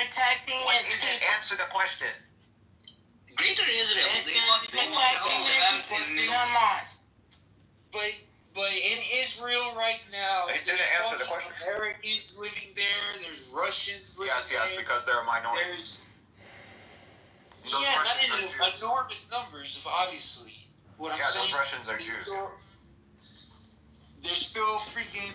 protecting What is it? Answer the question. Greater Israel. But in Israel right now, They didn't answer the question. Americans living there. There's Russians living there. Yes, because they're minorities. Not in enormous numbers, obviously. What I'm saying, those Russians are Jews. There's still freaking.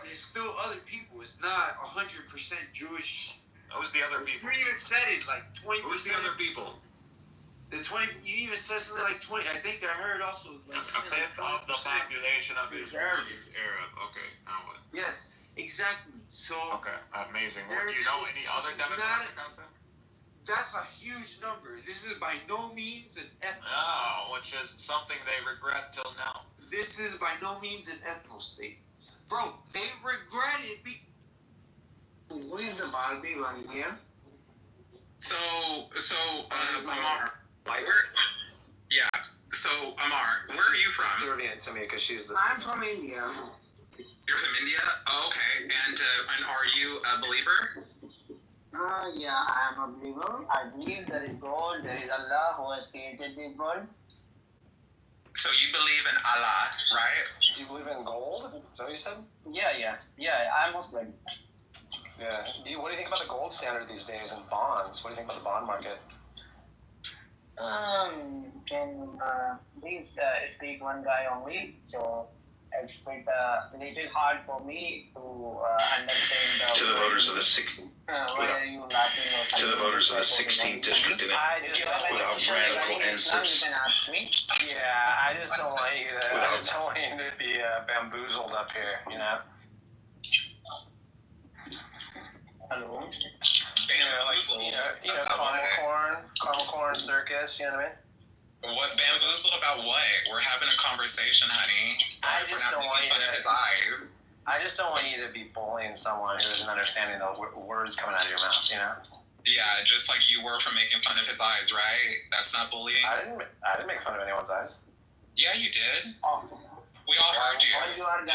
There's still other people. It's not 100% Jewish. Who's the other people? You even said it like 20%. Who's the other people? The 20. You even said something like 20. I think I heard also like a fifth of the population of Israel is Arab. Okay, now what? Yes, exactly. So. Okay, amazing. Do you know any other demographic out there? That's a huge number. This is by no means an ethno state. Oh, which is something they regret till now. This is by no means an ethno state. Bro, they regret it. Who is the Barbie one here? So, Amar. Yeah. So, Amar, where are you from? Subservient to me because she's the. I'm from India. You're from India? Oh, okay. And are you a believer? Yeah, I am a believer. I believe there is God, there is Allah who has created this world. So you believe in Allah, right? Do you believe in gold? Is that what you said? Yeah, I'm Muslim. Yeah. What do you think about the gold standard these days and bonds? What do you think about the bond market? Can please speak one guy only? So it's a little hard for me to understand. To the voters of the 16th district in without radical answers. Yeah, I just don't want you to be bamboozled up here, you know. Hello. Caramel corn circus. You know what I mean? What bamboozled about what? We're having a conversation, honey. I just don't want you to. His eyes. I just don't want you to be bullying someone who isn't understanding the words coming out of your mouth. You know? Yeah, just like you were for making fun of his eyes, right? That's not bullying. I didn't make fun of anyone's eyes. Yeah, you did. We all heard you. All you guys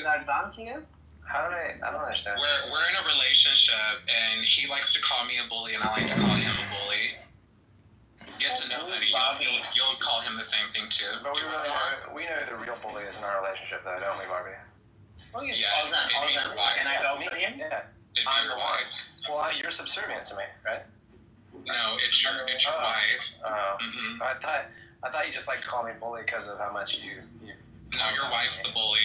are dancing here? How do I don't understand. We're in a relationship, and he likes to call me a bully, and I like to call him a bully. Get to know him. You'll call him the same thing too. But we know who the real bully is in our relationship, though, don't we, Barbie? Oh, yes. Yeah, Can I tell him? Yeah. I'm your wife. Well, you're subservient to me, right? No, it's your wife. I thought you just liked to call me bully because of how much you. No, your wife's the bully.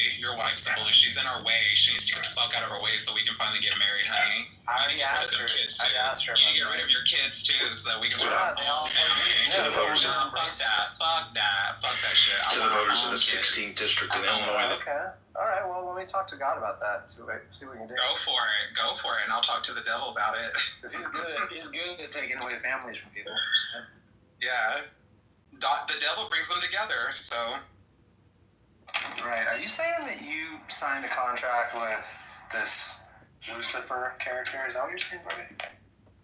She's in our way. She needs to get the fuck out of our way so we can finally get married, honey. I already asked her. You need to get rid of your kids too, so that we can start our own family. To the voters Fuck that shit. To the voters of the 16th district in Illinois. Okay. All right. Well, let me talk to God about that. See what we can do. Go for it, and I'll talk to the devil about it. Because he's good at taking away families from people. Yeah. The devil brings them together, so. Right. Are you saying that you signed a contract with this Lucifer character? Is that what you're saying, Barbie?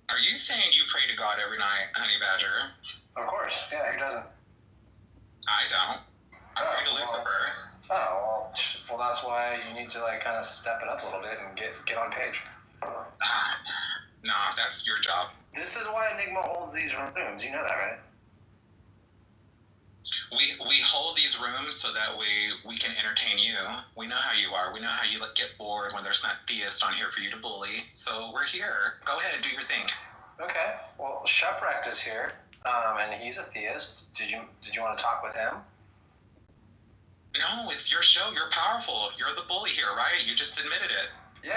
Are you saying you pray to God every night, Honey Badger? Of course. Yeah, who doesn't? I don't. I pray to Lucifer. Oh, well, that's why you need to, kind of step it up a little bit and get on page. Nah, that's your job. This is why Enigma holds these rooms. You know that, right? We hold these rooms so that we can entertain you. We know how you are. We know how you get bored when there's not theists on here for you to bully. So we're here. Go ahead, do your thing. Okay. Well, Shepwrecked is here, and he's a theist. Did you want to talk with him? No, it's your show. You're powerful. You're the bully here, right? You just admitted it. Yeah.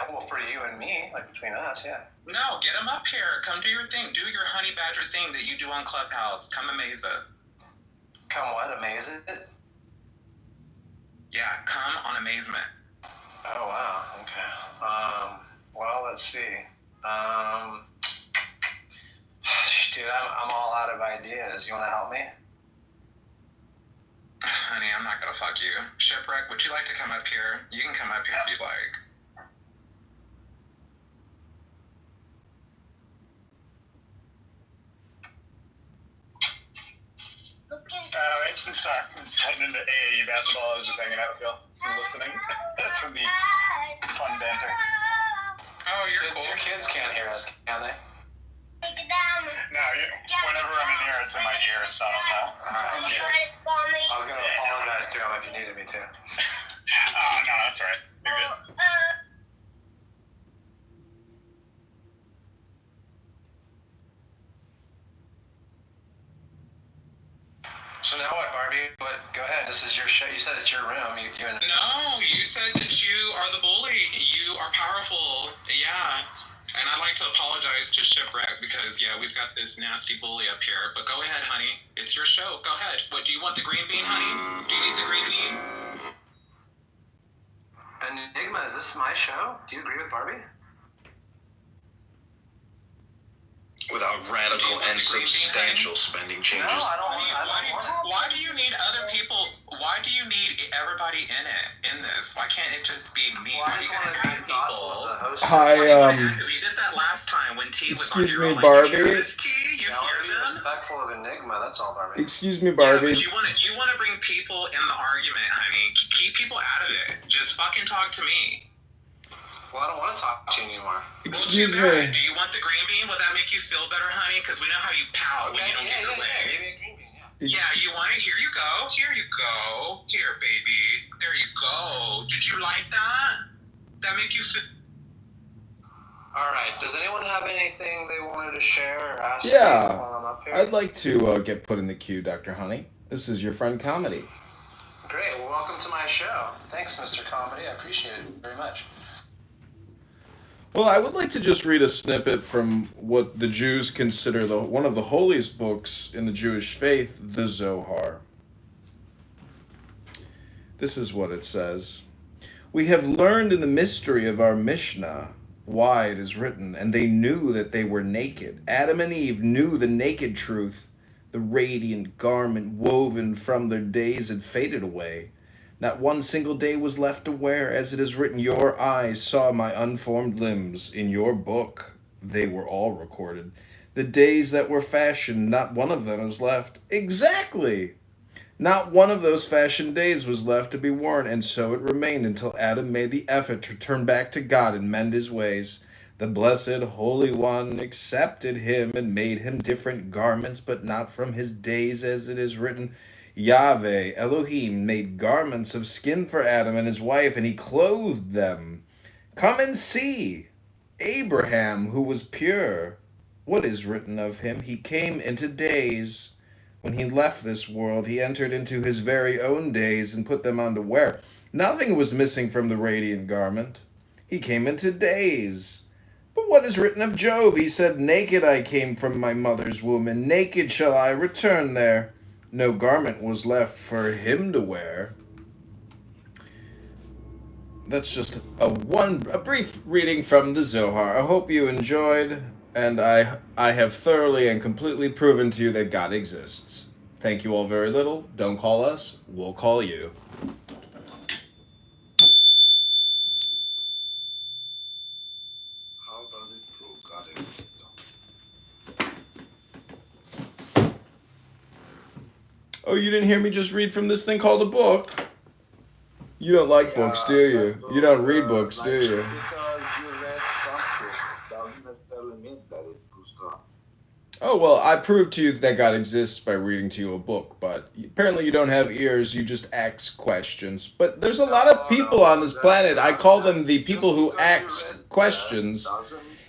Well, for you and me, between us, yeah. No, get him up here. Come do your thing. Do your Honey Badger thing that you do on Clubhouse. Come amaze it. Come what? Amaze it? Yeah, come on amazement. Oh, wow. Okay. Well, let's see. Dude, I'm all out of ideas. You want to help me? Honey, I'm not going to fuck you. Shipwreck, would you like to come up here? You can come up here if you'd like. Sorry, heading into AAU basketball. I was just hanging out with y'all and listening to the fun banter. Oh, you're cool. Your kids can't hear us, can they? No, whenever I'm in here, it's in my ear. It's not on the. I was gonna apologize to them if you needed me to. Oh, no, that's all right. You're good. So now what, Barbie? What? Go ahead. This is your show. You said it's your room. You and No, you said that you are the bully. You are powerful. Yeah. And I'd like to apologize to Shipwreck because, yeah, we've got this nasty bully up here. But go ahead, honey. It's your show. Go ahead. What, do you want the green bean, honey? Do you need the green bean? Enigma, is this my show? Do you agree with Barbie? Without radical and substantial spending changes. No, I don't want it. Why do you need other people? Why do you need everybody in this? Why can't it just be me? Well, Why do you gotta have people? Hi, You did that last time when T was on excuse your me, own. Barbie. You hear this, T? You Now, hear be them? respectful of Enigma. That's all, Barbie. Excuse me, Yeah, Barbie. but you want to bring people in the argument, honey. Keep people out of it. Just fucking talk to me. Well, I don't want to talk to you anymore. Excuse Well, too me. bad. Do you want the green bean? Will that make you feel better, honey? Because we know how you pout when you don't get your way. Give me a green bean, yeah. Yeah, you want it? Here you go. Here you go. Here, baby. There you go. Did you like that? That make you feel... All right. Does anyone have anything they wanted to share or ask Yeah. me while I'm up here? I'd like to get put in the queue, Dr. Honey. This is your friend Comedy. Great. Well, welcome to my show. Thanks, Mr. Comedy. I appreciate it very much. Well, I would like to just read a snippet from what the Jews consider one of the holiest books in the Jewish faith, the Zohar. This is what it says. We have learned in the mystery of our Mishnah why it is written, and they knew that they were naked. Adam and Eve knew the naked truth. The radiant garment woven from their days had faded away. Not one single day was left to wear, as it is written, your eyes saw my unformed limbs. In your book they were all recorded. The days that were fashioned, not one of them is left. Exactly! Not one of those fashioned days was left to be worn, and so it remained until Adam made the effort to turn back to God and mend his ways. The blessed Holy One accepted him and made him different garments, but not from his days, as it is written, Yahweh, Elohim, made garments of skin for Adam and his wife, and he clothed them. Come and see. Abraham, who was pure. What is written of him? He came into days. When he left this world, he entered into his very own days and put them on to wear. Nothing was missing from the radiant garment. He came into days. But what is written of Job? He said, naked I came from my mother's womb, and naked shall I return there. No garment was left for him to wear. That's just a brief reading from the Zohar. I hope you enjoyed, and I have thoroughly and completely proven to you that God exists. Thank you all very little. Don't call us, we'll call you. How does it prove God exists? Oh, you didn't hear me just read from this thing called a book? You don't like books, do you? You don't read books, do you? Because you read something doesn't necessarily mean that it proves God. Oh, well, I proved to you that God exists by reading to you a book, but apparently you don't have ears, you just ask questions. But there's a lot of people on this planet, I call them the people who ask questions.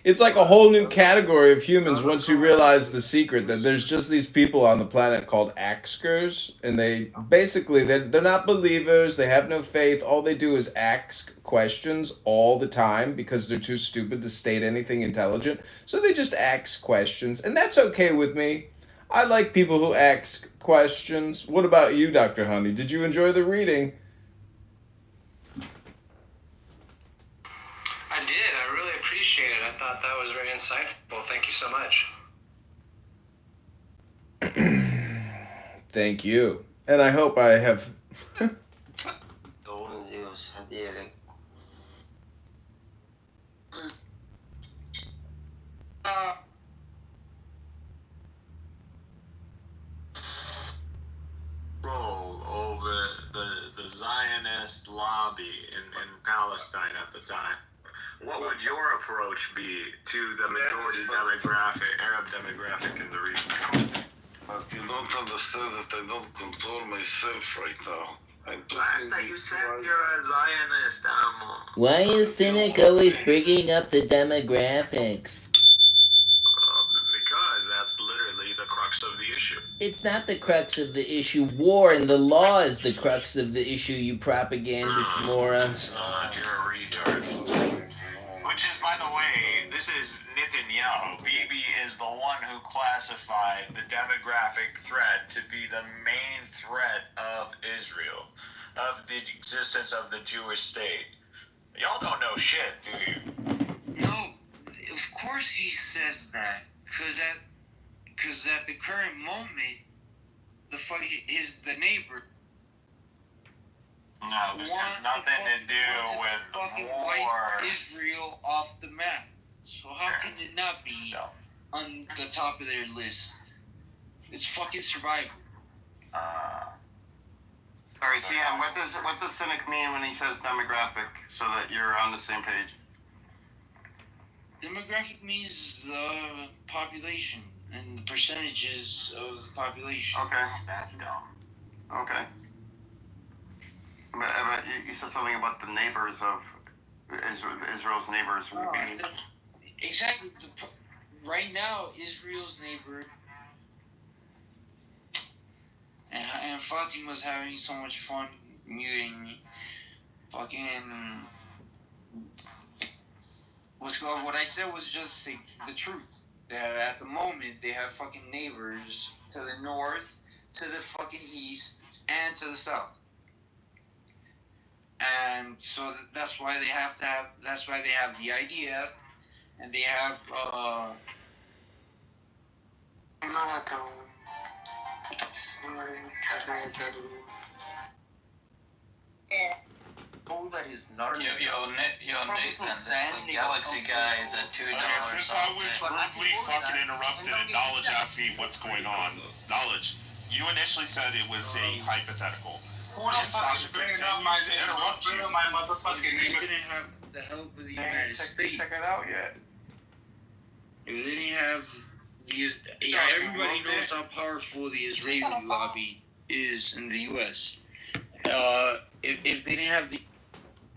It's like a whole new category of humans once you realize the secret that there's just these people on the planet called axkers, and they're not believers, they have no faith, all they do is ask questions all the time because they're too stupid to state anything intelligent, so they just ask questions, and that's okay with me. I like people who ask questions. What about you, Dr. Honey? Did you enjoy the reading? I did. I really appreciate it. I thought that was very insightful. Thank you so much. Thank you. And I hope I have... Bro. lobby in Palestine at the time. What would your approach be to the majority demographic, Arab demographic in the region? But you don't understand that I don't control myself right now. I thought you said you're a Zionist, Amo. Why is Cynic always bringing up the demographics? Because that's literally the crux of the issue. It's not the crux of the issue. War and the law is the crux of the issue, you propagandist moron. You're a retard. Which is, by the way, this is Netanyahu. Bibi is the one who classified the demographic threat to be the main threat of Israel, of the existence of the Jewish state. Y'all don't know shit, do you? No, of course he says that, cause at the current moment, the neighbor. No, this has nothing to do with fucking war. wipe Israel off the map. So how can it not be on the top of their list? It's fucking survival. Alright, so yeah, what does Cynic mean when he says demographic, so that you're on the same page? Demographic means the population and the percentages of the population. Okay. That's dumb. Okay. But you said something about the neighbors of Israel's neighbors. Exactly. Right now, Israel's neighbor, and Fatima's having so much fun muting me. Fucking. What I said was just the truth. That at the moment, they have fucking neighbors to the north, to the fucking east, and to the south. And so that's why they have the IDF, and they have That is not. Yo, Nathan, this Galaxy guy is at $2 Since I was rudely fucking interrupted and Knowledge asked me what's going on, Knowledge, you initially said it was a hypothetical. And Sasha continued to interrupt you. They didn't have the help of the United States. Check it out yet. If they didn't have these, everybody knows how powerful the Israeli lobby is in the U.S. If they didn't have the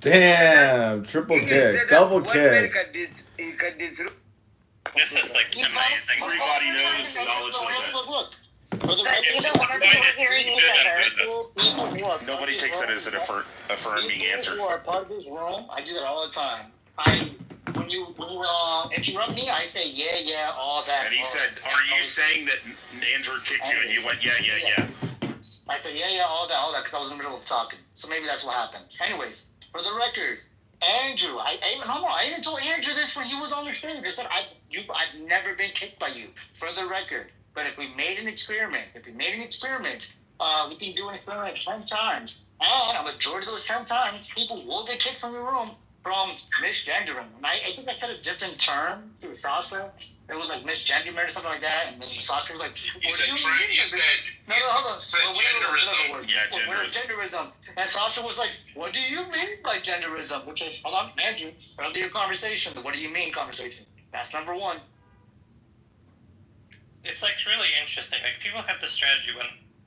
Damn, triple kick, double kick. This is like amazing. Everybody knows Knowledge does that. Look. Neither one of you are hearing each other. Nobody takes that as an affirming answer. You are part of this room. I do that all the time. When you interrupt me, I say yeah, all that. And he said, "Are you saying that Andrew kicked you?" And you went, "Yeah." I said yeah, all that, because I was in the middle of talking. So maybe that's what happened. Anyways, for the record, Andrew, I even told Andrew this when he was on the stream. I said I've never been kicked by you. For the record. But if we made an experiment, we can do an experiment 10 times. And a majority of those 10 times, people will get kicked from the room from misgendering. And I think I said a different term to Sasha. It was like misgenderment or something like that. And then Sasha was like, You said hold on. Yeah, genderism. And Sasha was like, what do you mean by genderism? Which is, hold on, Andrew, earlier conversation. The what do you mean conversation. That's number one. It's like really interesting. Like people have the strategy when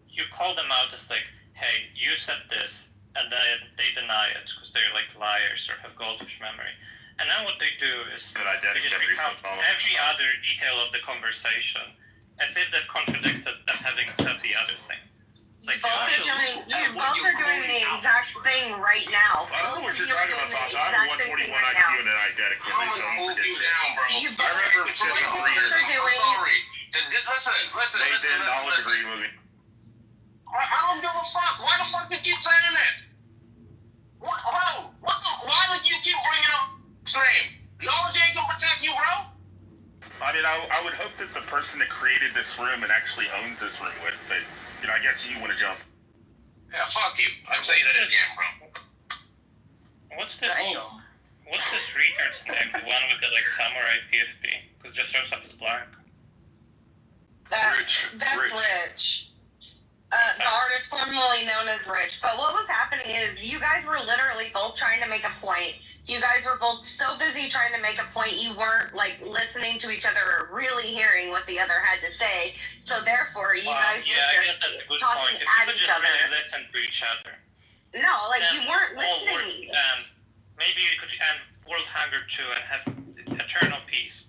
you call them out as like, hey, you said this, and then they deny it because they're like liars or have goldfish memory. And then what they do is they just recount every other detail of the conversation as if that contradicted them having said the other thing. It's like both are doing the exact thing right now. I don't know what you're talking about, Sasha. I have a 141 IQ and an identically, so I'm forget shit. I remember sitting on 3 years ago. Sorry. Listen. Knowledge agree with me. I don't give a fuck. Why the fuck do you keep saying that? Why would you keep bringing up stream? Knowledge ain't gonna protect you, bro. I mean, I would hope that the person that created this room and actually owns this room would, but, I guess you want to jump. Yeah, fuck you. I'm saying it again, bro. What's this retard's name? The one with the samurai PFP? Because just shows up as black. That's Rich. The artist formerly known as Rich. But what was happening is you guys were literally both trying to make a point. You guys were both so busy trying to make a point, you weren't like listening to each other or really hearing what the other had to say. So therefore, you guys Yeah, I were guess just that's a good talking point. If at you could each just other. really listen to each other. No, like Then you weren't all listening. maybe you could end World Hunger 2 and have eternal peace.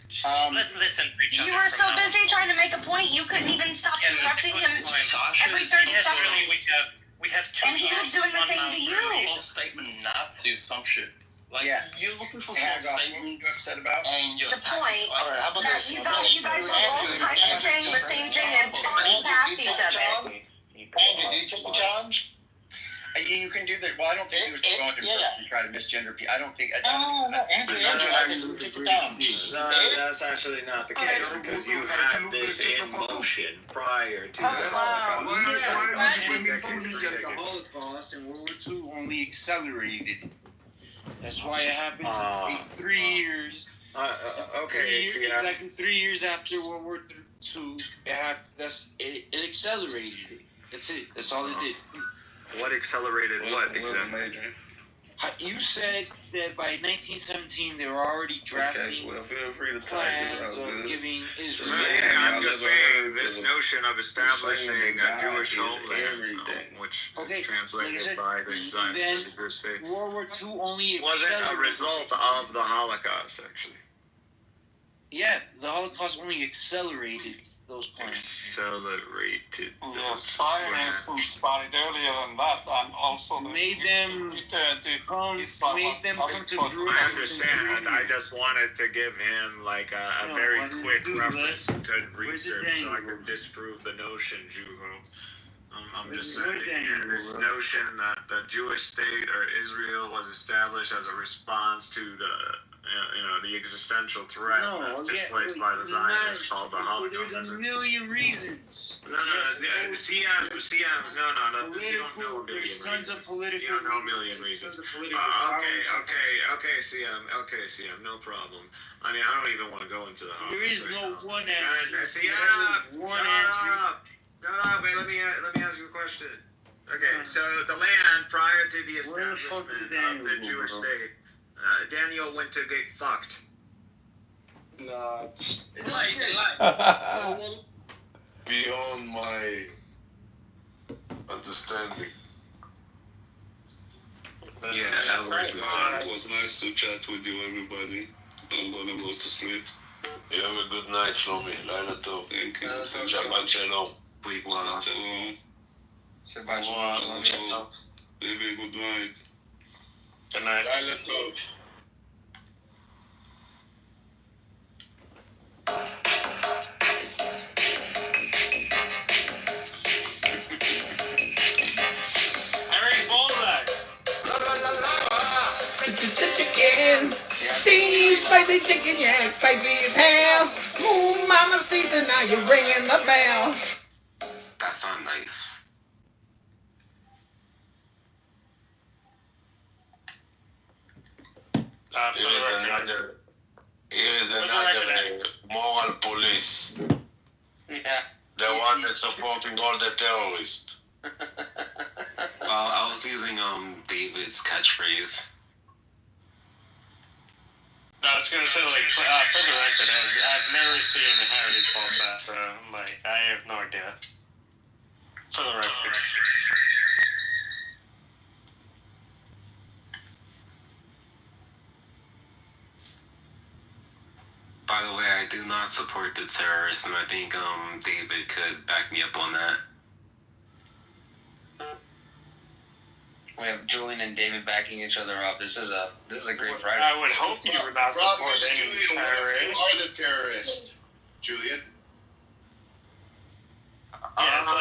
Just let's listen to each other. You were from so now on. busy trying to make a point, you couldn't even stop Yeah, interrupting him Sasha, every 30 yes, seconds. really, we have 2 And he was years, doing the 1 same month to you. really. Whole statement not to some shit. Like you're looking for Yeah, false statements upset about. and you're The point All right, how about that this? you guys were both kind of saying the same thing and talking past each other. Andrew, do you take the challenge? You can do that. Well, I don't think he was going to purposely try to misgender people. I don't think. Andrew, take it down. That's actually not the case because you had this in motion prior to the Holocaust. The Holocaust and World War II only accelerated it. That's why it happened 3 years. Okay, Exactly 3 years after World War II, it accelerated it. That's it. That's all it did. What accelerated what exactly? You said that by 1917 they were already drafting feel free to plans of giving Israel. Yeah, I'm just saying this notion of establishing a Jewish homeland, which is translated by the Zionist state, World War II only wasn't a accelerated. result of the Holocaust, actually. Yeah, the Holocaust only accelerated those plans. Accelerated. The Zionists started earlier than that, and also Made them come to fruition. I understand. I just wanted to give him like a very quick reference to good research so I could disprove the notion, Juho. I'm just saying this notion that the Jewish state or Israel was established as a response to the existential threat that took place by the Zionists called the Holocaust. There's a million reasons. No, CM, no, you don't know a million There's tons of reasons. political. You don't know a million reasons. Okay, CM, no problem. I mean, I don't even want to go into the Holocaust. There is no one answer. answer. Shut up, man. Let me ask you a question. Okay, so the land prior to the establishment of the Jewish state, Daniel went to get fucked. No, it's beyond my understanding. Yeah, that was It was nice to chat with you, everybody. I'm gonna go to sleep. You have a good night, Shlomi. Laila tov. Thank you. Shabbat shalom. Sleep well. Shalom. Shabbat shalom. Baby, good night. Good night. Laila tov. Harry Bullseye. Chicken. Steve, spicy chicken, yeah, spicy as hell. Ooh, mamacita, now you're ringing the bell. That's not nice. Here is another moral police. Yeah. The one that's supporting all the terrorists. I was using David's catchphrase. No, I was gonna say for the record, I've never seen Harry's Bullseye, so I have no idea. For the record. By the way, I do not support the terrorists, and I think David could back me up on that. We have Julian and David backing each other up. This is a great Friday. I would hope you would not support any terrorists. You are the terrorist, Julian. Yeah, it's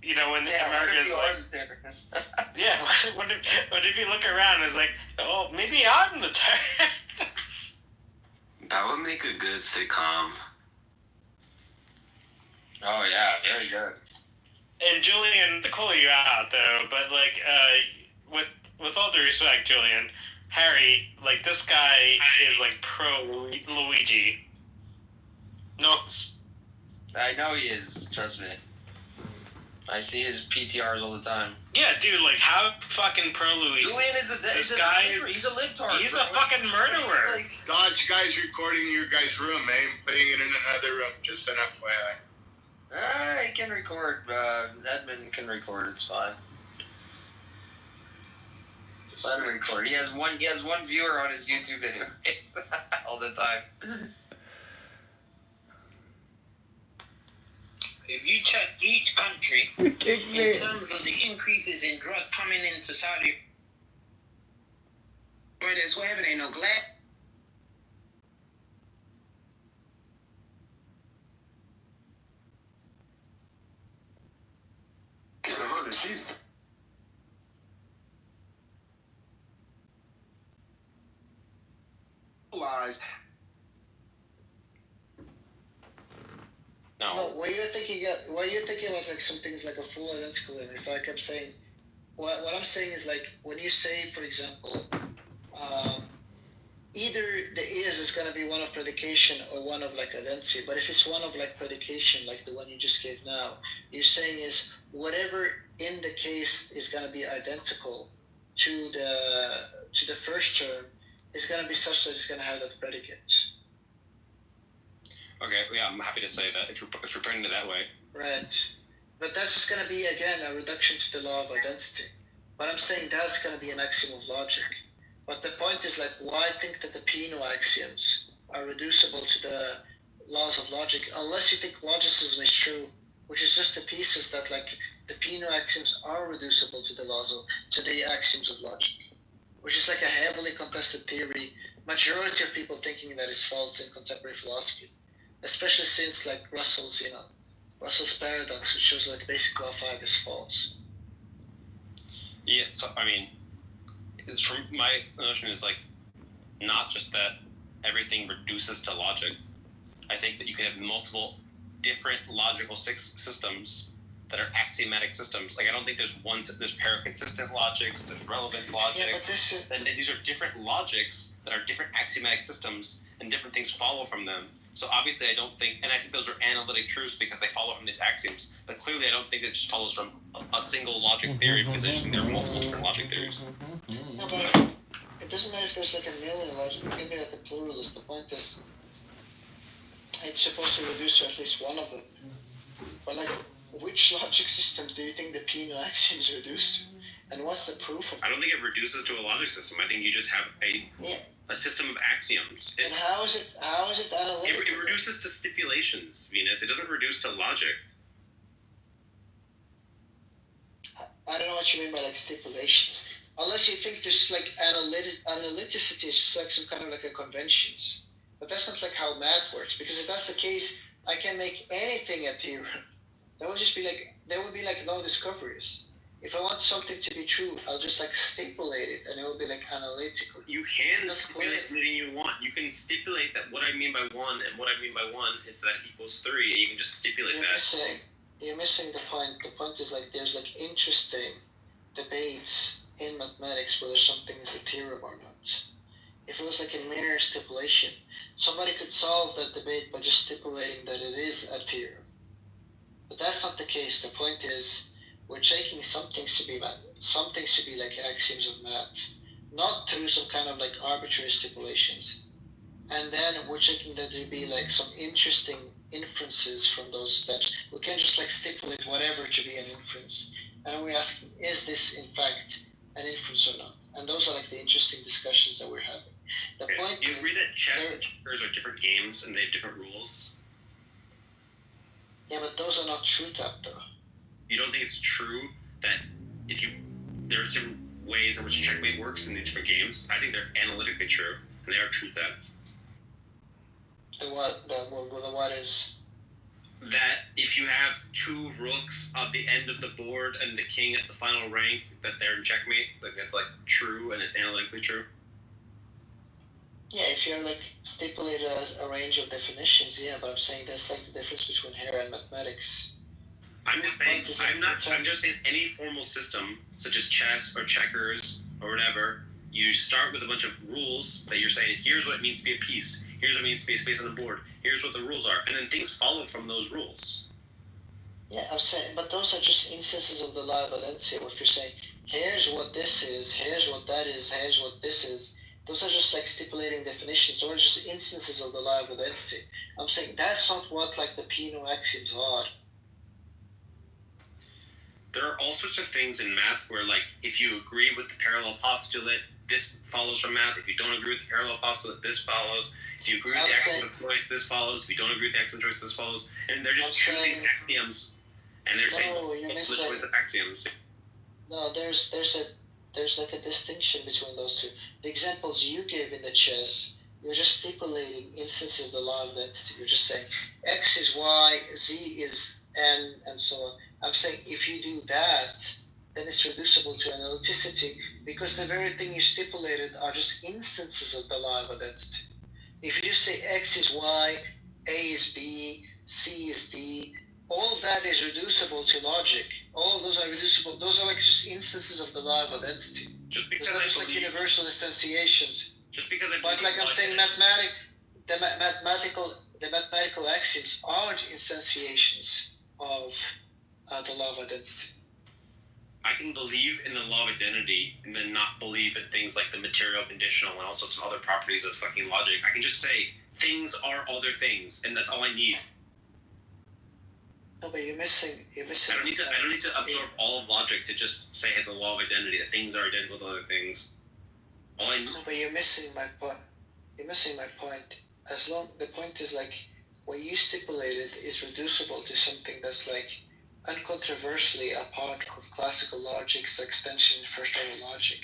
when America's yeah, what if you look around, it's like, oh, maybe I'm the terrorist. That would make a good sitcom. Oh yeah, very good. And Julian, to call you out though, but with all due respect, Julian, Harry, this guy is pro Luigi. No, I know he is. Trust me. I see his PTRs all the time. Yeah, dude, like, how fucking pro Louis? Julian is This guy he's a libtard. He's a fucking murderer. Dodge guy's recording your guys' room, man. Putting it in another room. Just an FYI. He can record. Edmund can record. It's fine. Let him record. He has one viewer on his YouTube video all the time. If you check each country in terms of the increases in drugs coming into Saudi, where there's whatever ain't no glass. No, what you're thinking about like some things like a full identical, and if I kept saying, what I'm saying is like when you say, for example, either the ears is gonna be one of predication or one of like identity, but if it's one of like predication, like the one you just gave now, you're saying is whatever in the case is gonna be identical to the first term is gonna be such that it's gonna have that predicate. Okay, yeah, I'm happy to say that if you're putting it that way. Right. But that's just going to be, again, a reduction to the law of identity. But I'm saying that's going to be an axiom of logic. But the point is, like, why think that the Peano axioms are reducible to the laws of logic, unless you think logicism is true, which is just the thesis that, like, the Peano axioms are reducible to the axioms of logic, which is like a heavily contested theory. Majority of people thinking that is false in contemporary philosophy. Especially since like Russell's paradox, which shows like basic law 5 is false. Yeah, so I mean, it's from my notion is like not just that everything reduces to logic. I think that you can have multiple different logical systems that are axiomatic systems. Like I don't think there's paraconsistent logics, there's relevance logics. And these are different logics that are different axiomatic systems, and different things follow from them. So obviously I don't think, and I think those are analytic truths because they follow from these axioms, but clearly I don't think it just follows from a single logic theory because I just think there are multiple different logic theories. No, but it doesn't matter if there's like a million logic, it can be like a pluralist. The point is, it's supposed to reduce to at least one of them. But like, which logic system do you think the Peano axioms reduce to? And what's the proof of it? I don't think it reduces to a logic system. I think you just have a system of axioms. And how is it analytical? It reduces to stipulations, Venus. It doesn't reduce to logic. I don't know what you mean by like stipulations. Unless you think there's like analyticity is just like some kind of like a conventions. But that's not like how math works. Because if that's the case, I can make anything a theorem. That would just be like, there would be like no discoveries. If I want something to be true, I'll just like stipulate it, and it will be like analytical. You can stipulate anything you want. You can stipulate that what I mean by 1 and what I mean by 1 is that equals 3, and you can just stipulate that. You're missing the point. The point is like there's like interesting debates in mathematics whether something is a theorem or not. If it was like a mere stipulation, somebody could solve that debate by just stipulating that it is a theorem. But that's not the case. The point is, we're taking some things to be like axioms of math, not through some kind of like arbitrary stipulations. And then we're checking that there'd be like some interesting inferences from those steps. We can't just like stipulate whatever to be an inference. And we're asking, is this in fact an inference or not? And those are like the interesting discussions that we're having. The point do you agree that chess and checkers are different games and they have different rules? Yeah, but those are not true though. You don't think it's true that there are different ways in which checkmate works in these different games? I think they're analytically true, and they are true that. The what is? That if you have 2 rooks at the end of the board and the king at the final rank, that they're in checkmate, like that's like true and it's analytically true. Yeah, if you're like stipulate a range of definitions, yeah, but I'm saying that's like the difference between here and mathematics. I'm just saying, I'm just saying any formal system, such as chess or checkers or whatever, you start with a bunch of rules that you're saying, here's what it means to be a piece, here's what it means to be a space on the board, here's what the rules are, and then things follow from those rules. Yeah, I'm saying, but those are just instances of the law of identity. If you're saying, here's what this is, here's what that is, here's what this is, those are just like stipulating definitions, or just instances of the law of identity. I'm saying that's not what like the Peano axioms are. There are all sorts of things in math where, like, if you agree with the parallel postulate, this follows from math. If you don't agree with the parallel postulate, this follows. If you agree with the axiom of choice, this follows. If you don't agree with the axiom of choice, this follows. And they're just choosing axioms, and they're saying, let's with the axioms. No, there's like a distinction between those two. The examples you gave in the chess, you're just stipulating instances of the law of identity. You're just saying x is y, z is n, and so on. I'm saying if you do that, then it's reducible to analyticity because the very thing you stipulated are just instances of the law of identity. If you just say x is y, a is b, c is d, all of that is reducible to logic. All of those are reducible. Those are like just instances of the law of identity. Just because those are just like universal instantiations. Just because I but like I'm saying, the mathematical axioms aren't instantiations of the law of identity. I can believe in the law of identity and then not believe in things like the material conditional and all sorts of other properties of fucking logic. I can just say things are other things, and that's all I need. No, but you're missing. I don't need to absorb all of logic to just say the law of identity that things are identical to other things. All I need. No, but you're missing my point. You're missing my point. The point is like what you stipulated is reducible to something that's like uncontroversially a part of classical logic's extension in first order logic.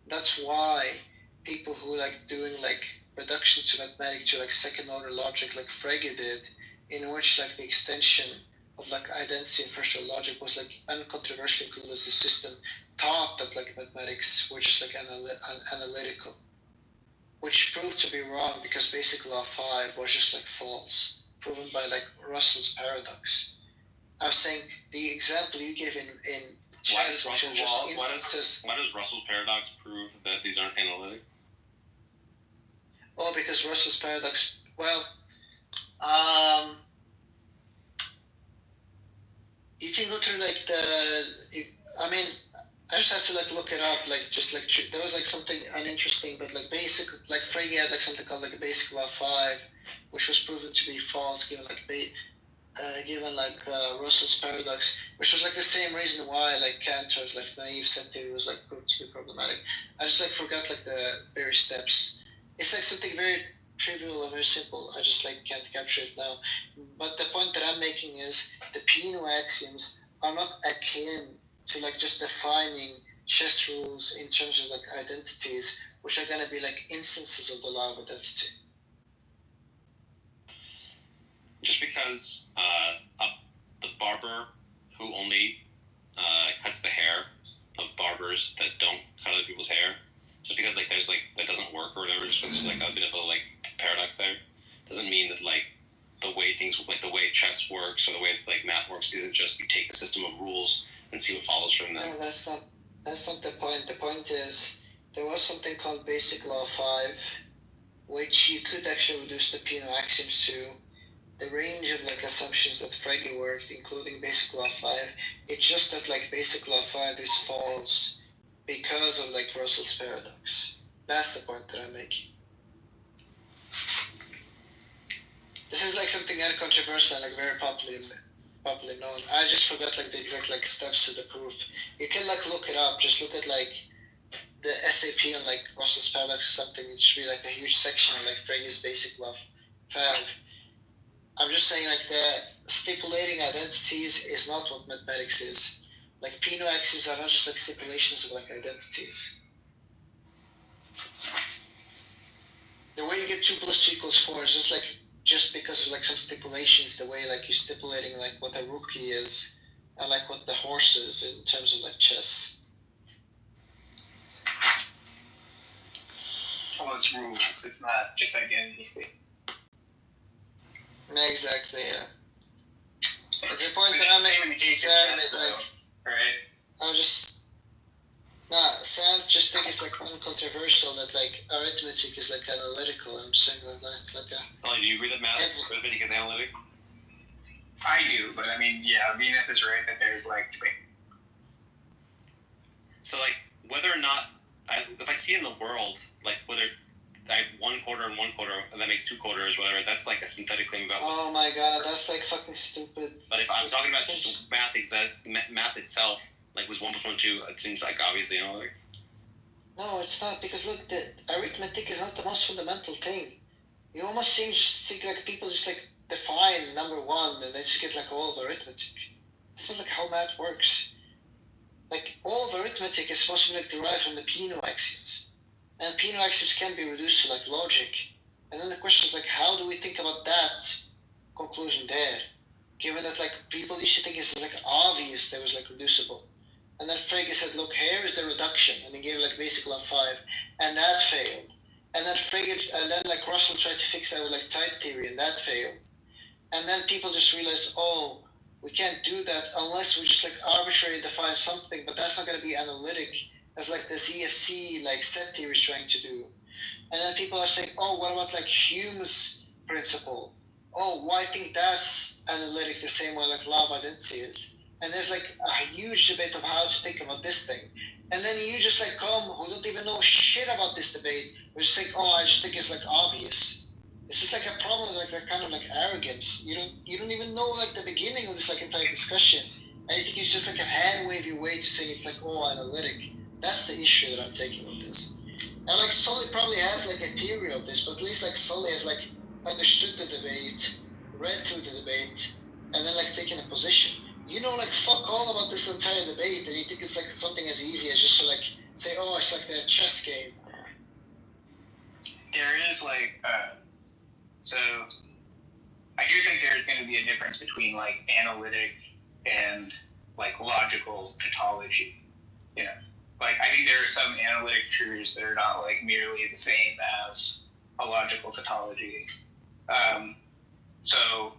That's why people who like doing like reductions to mathematics to like second order logic like Frege did, in which like the extension of like identity in first order logic was like uncontroversially included as the system, thought that like mathematics were just like analytical, which proved to be wrong because basic law 5 was just like false, proven by like Russell's paradox. I'm saying the example you gave in chess, which are just instances. Why does Russell's paradox prove that these aren't analytic? Oh, because Russell's paradox. Well, you can go through like I mean, I just have to like look it up. Like just like there was like something uninteresting, but like basic, like Frege had like something called like a basic law 5, which was proven to be false, given like Russell's paradox, which was like the same reason why like Cantor's like naive set theory was like proved to be problematic. I just like forgot like the various steps. It's like something very trivial and very simple. I just like can't capture it now. But the point that I'm making is the Peano axioms are not akin to like just defining chess rules in terms of like identities, which are gonna be like instances of the law of identity. Just because the barber who only cuts the hair of barbers that don't cut other people's hair, just because like there's like that doesn't work or whatever, just because there's like a bit of a like paradox there, doesn't mean that like the way things like the way chess works or the way like math works isn't just you take the system of rules and see what follows from them. No, that's not the point. The point is there was something called basic law 5, which you could actually reduce the Peano axioms to. The range of like assumptions that Frege worked, including basic law 5, it's just that like basic law 5 is false because of like Russell's paradox. That's the point that I'm making. This is like something uncontroversial and like very popularly known. I just forgot like the exact like steps to the proof. You can like look it up. Just look at like the SAP on like Russell's paradox or something. It should be like a huge section on like Frege's basic law 5. I'm just saying like the stipulating identities is not what mathematics is. Like Peano axioms are not just like stipulations of like identities. The way you get 2 + 2 = 4 is just because of like some stipulations, the way like you're stipulating like what a rookie is and like what the horse is in terms of like chess. Well, it's rules. It's not just like anything. Exactly, yeah. But the point that I'm making to Sam is like, right? Sam just think it's like uncontroversial like arithmetic is like analytical. I'm saying that it's like a. Oh, do you agree that arithmetic is analytic? I do, but I mean, yeah, Venus is right that there's like debate. So like whether or not if I see in the world like whether I have 1 quarter and 1 quarter and that makes 2 quarters, whatever, that's like a synthetic claim about. Oh my god, that's like fucking stupid. But if I'm talking about just math itself, like was 1 + 1 2, it seems like obviously analytic. No, it's not, because look, the arithmetic is not the most fundamental thing. You almost think like people just like define number 1 and they just get like all of arithmetic. It's not like how math works. Like all of arithmetic is supposed to be like derived from the Peano axioms. And Peano axioms can be reduced to like logic. And then the question is like, how do we think about that conclusion there? Given that like people used to think it's like obvious that it was like reducible. And then Frege said, look, here is the reduction. And he gave like basic law 5. And that failed. And then like Russell tried to fix that with like type theory, and that failed. And then people just realized, oh, we can't do that unless we just like arbitrarily define something, but that's not going to be analytic as like the ZFC like set theory is trying to do. And then people are saying, oh, what about like Hume's principle? Oh, why think that's analytic the same way like law of identity is? And there's like a huge debate of how to think about this thing. And then you just like come who don't even know shit about this debate, who just think, oh, I just think it's like obvious. It's just like a problem, like that kind of like arrogance. You don't even know like the beginning of this like entire discussion. And you think it's just like a hand wave your way to saying it's like, oh, analytic. That's the issue that I'm taking with this. And like Sully probably has like a theory of this, but at least like Sully has like understood the debate, read through the debate, and then like taken a position. You know like fuck all about this entire debate, and you think it's like something as easy as just to like say, oh, it's like the chess game. There is like so I do think there's going to be a difference between like analytic and like logical tautology. You know, like I think there are some analytic truths that are not like merely the same as a logical tautology. So,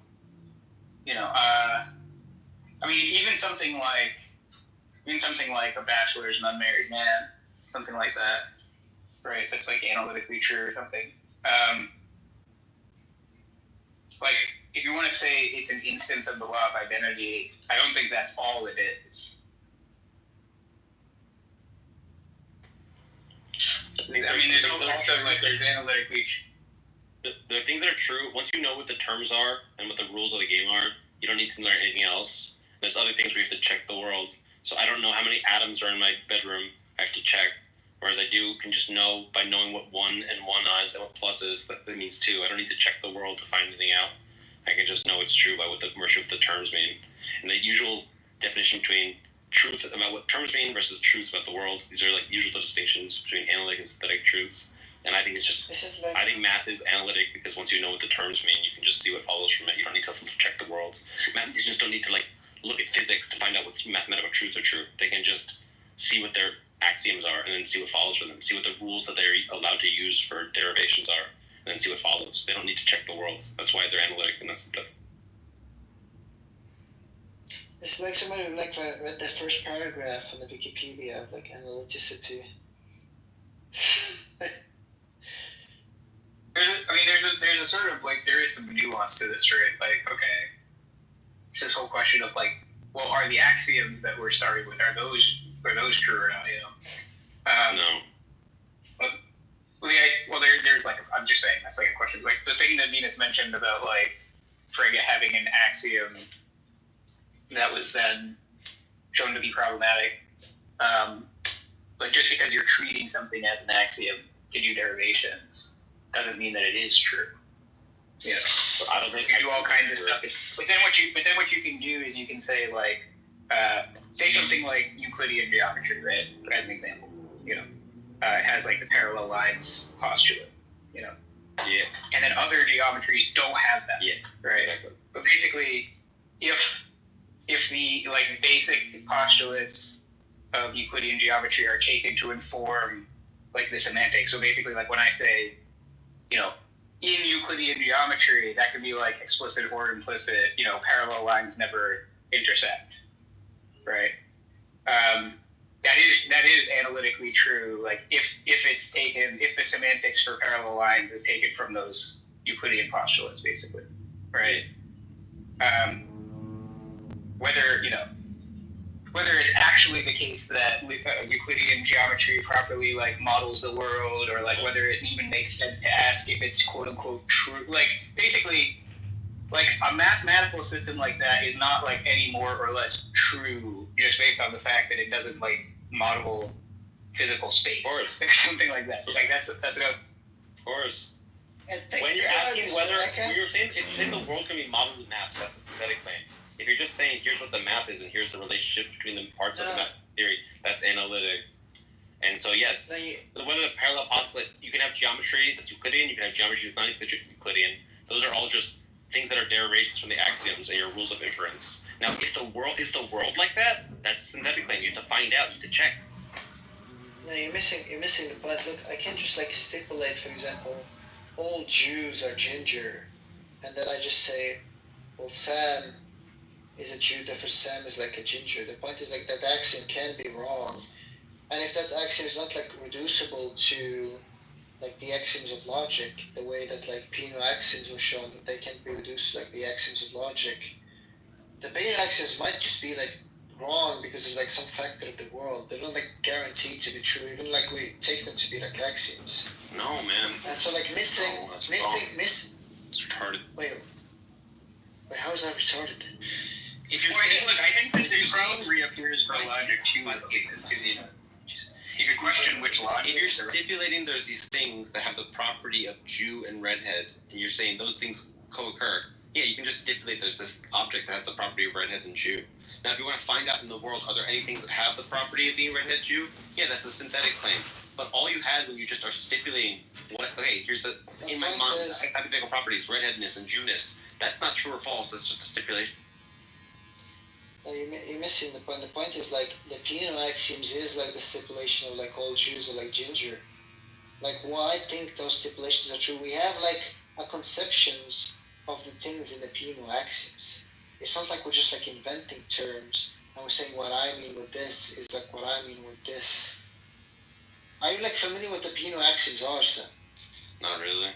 you know, I mean, even something like a bachelor is an unmarried man, something like that, right? That's like analytically true or something. Like, if you want to say it's an instance of the law of identity, I don't think that's all it is. I mean, there's also like there's analytically. There are things that are true. Once you know what the terms are and what the rules of the game are, you don't need to learn anything else. There's other things where you have to check the world. So I don't know how many atoms are in my bedroom. I have to check. Whereas I can just know by knowing what 1 and 1 is and what plus is, that means 2. I don't need to check the world to find anything out. I can just know it's true by what the terms mean. And the usual definition between truth about what terms mean versus truths about the world, these are like usual distinctions between analytic and synthetic truths. And I think it's just, I think math is analytic because once you know what the terms mean, you can just see what follows from it. You don't need to check the world. Mathematicians don't need to like look at physics to find out what mathematical truths are true. They can just see what their axioms are and then see what follows from them. See what the rules that they're allowed to use for derivations are, and then see what follows. They don't need to check the world. That's why they're analytic and that's synthetic. It's like somebody who like read the first paragraph on the Wikipedia of like analyticity. I mean, there's a sort of like there is some nuance to this, right? Like, okay, it's this whole question of like, well, are the axioms that we're starting with are those true or not? You know? No. Well, there's like I'm just saying that's like a question. Like the thing that Venus mentioned about like Frege having an axiom that was then shown to be problematic. But just because you're treating something as an axiom to do derivations doesn't mean that it is true. You know, I don't think you do all kinds of stuff. But then what you can do is you can say like say something like Euclidean geometry, right? As an example, you know, it has like the parallel lines postulate, you know. Yeah. And then other geometries don't have that. Yeah. Right. Exactly. But basically, if the like basic postulates of Euclidean geometry are taken to inform like the semantics, so basically like when I say, you know, in Euclidean geometry, that could be like explicit or implicit, you know, parallel lines never intersect, right? That is analytically true. Like if the semantics for parallel lines is taken from those Euclidean postulates, basically, right? Whether it's actually the case that Euclidean geometry properly like models the world, or like whether it even makes sense to ask if it's quote unquote true. Like basically, like a mathematical system like that is not like any more or less true just based on the fact that it doesn't like model physical space or something like that. So like that's enough. Of course. When you're asking whether if you're saying the world can be modeled with math, that's a synthetic claim. If you're just saying here's what the math is and here's the relationship between the parts of the math theory, that's analytic. And so yes, whether the parallel postulate, you can have geometry that's Euclidean, you can have geometry that's not Euclidean. Those are all just things that are derivations from the axioms and your rules of inference. Now, if the world is the world like that, that's a synthetic claim. You have to find out. You have to check. No, you're missing the point. Look, I can't just like stipulate, for example, all Jews are ginger, and then I just say, well, Sam is a Jew, therefore Sam is like a ginger. The point is like that axiom can be wrong, and if that axiom is not like reducible to like the axioms of logic, the way that like Peano axioms were shown that they can't be reduced to like the axioms of logic, the Peano axioms might just be like wrong because of like some factor of the world. They're not like guaranteed to be true, even like we take them to be like axioms. No, man. And so like missing. It's retarded. Wait, how is that retarded? If you're I think that there's problem reappears for logic too, because you could question which logic. If you're stipulating there's these things that have the property of Jew and redhead, and you're saying those things co-occur, yeah, you can just stipulate there's this object that has the property of redhead and Jew. Now, if you want to find out in the world, are there any things that have the property of being redhead Jew? Yeah, that's a synthetic claim. But all you had when you just are stipulating, here's in my mind, hypothetical properties, redheadness and Jewness. That's not true or false, that's just a stipulation. You're missing the point. The point is like the Peano axioms is like the stipulation of like all Jews are like ginger. Like why I think those stipulations are true. We have like a conceptions of the things in the Peano axioms. It's not like we're just like inventing terms and we're saying what I mean with this is like what I mean with this. Are you like familiar with the Peano axioms are, Sam? Not really.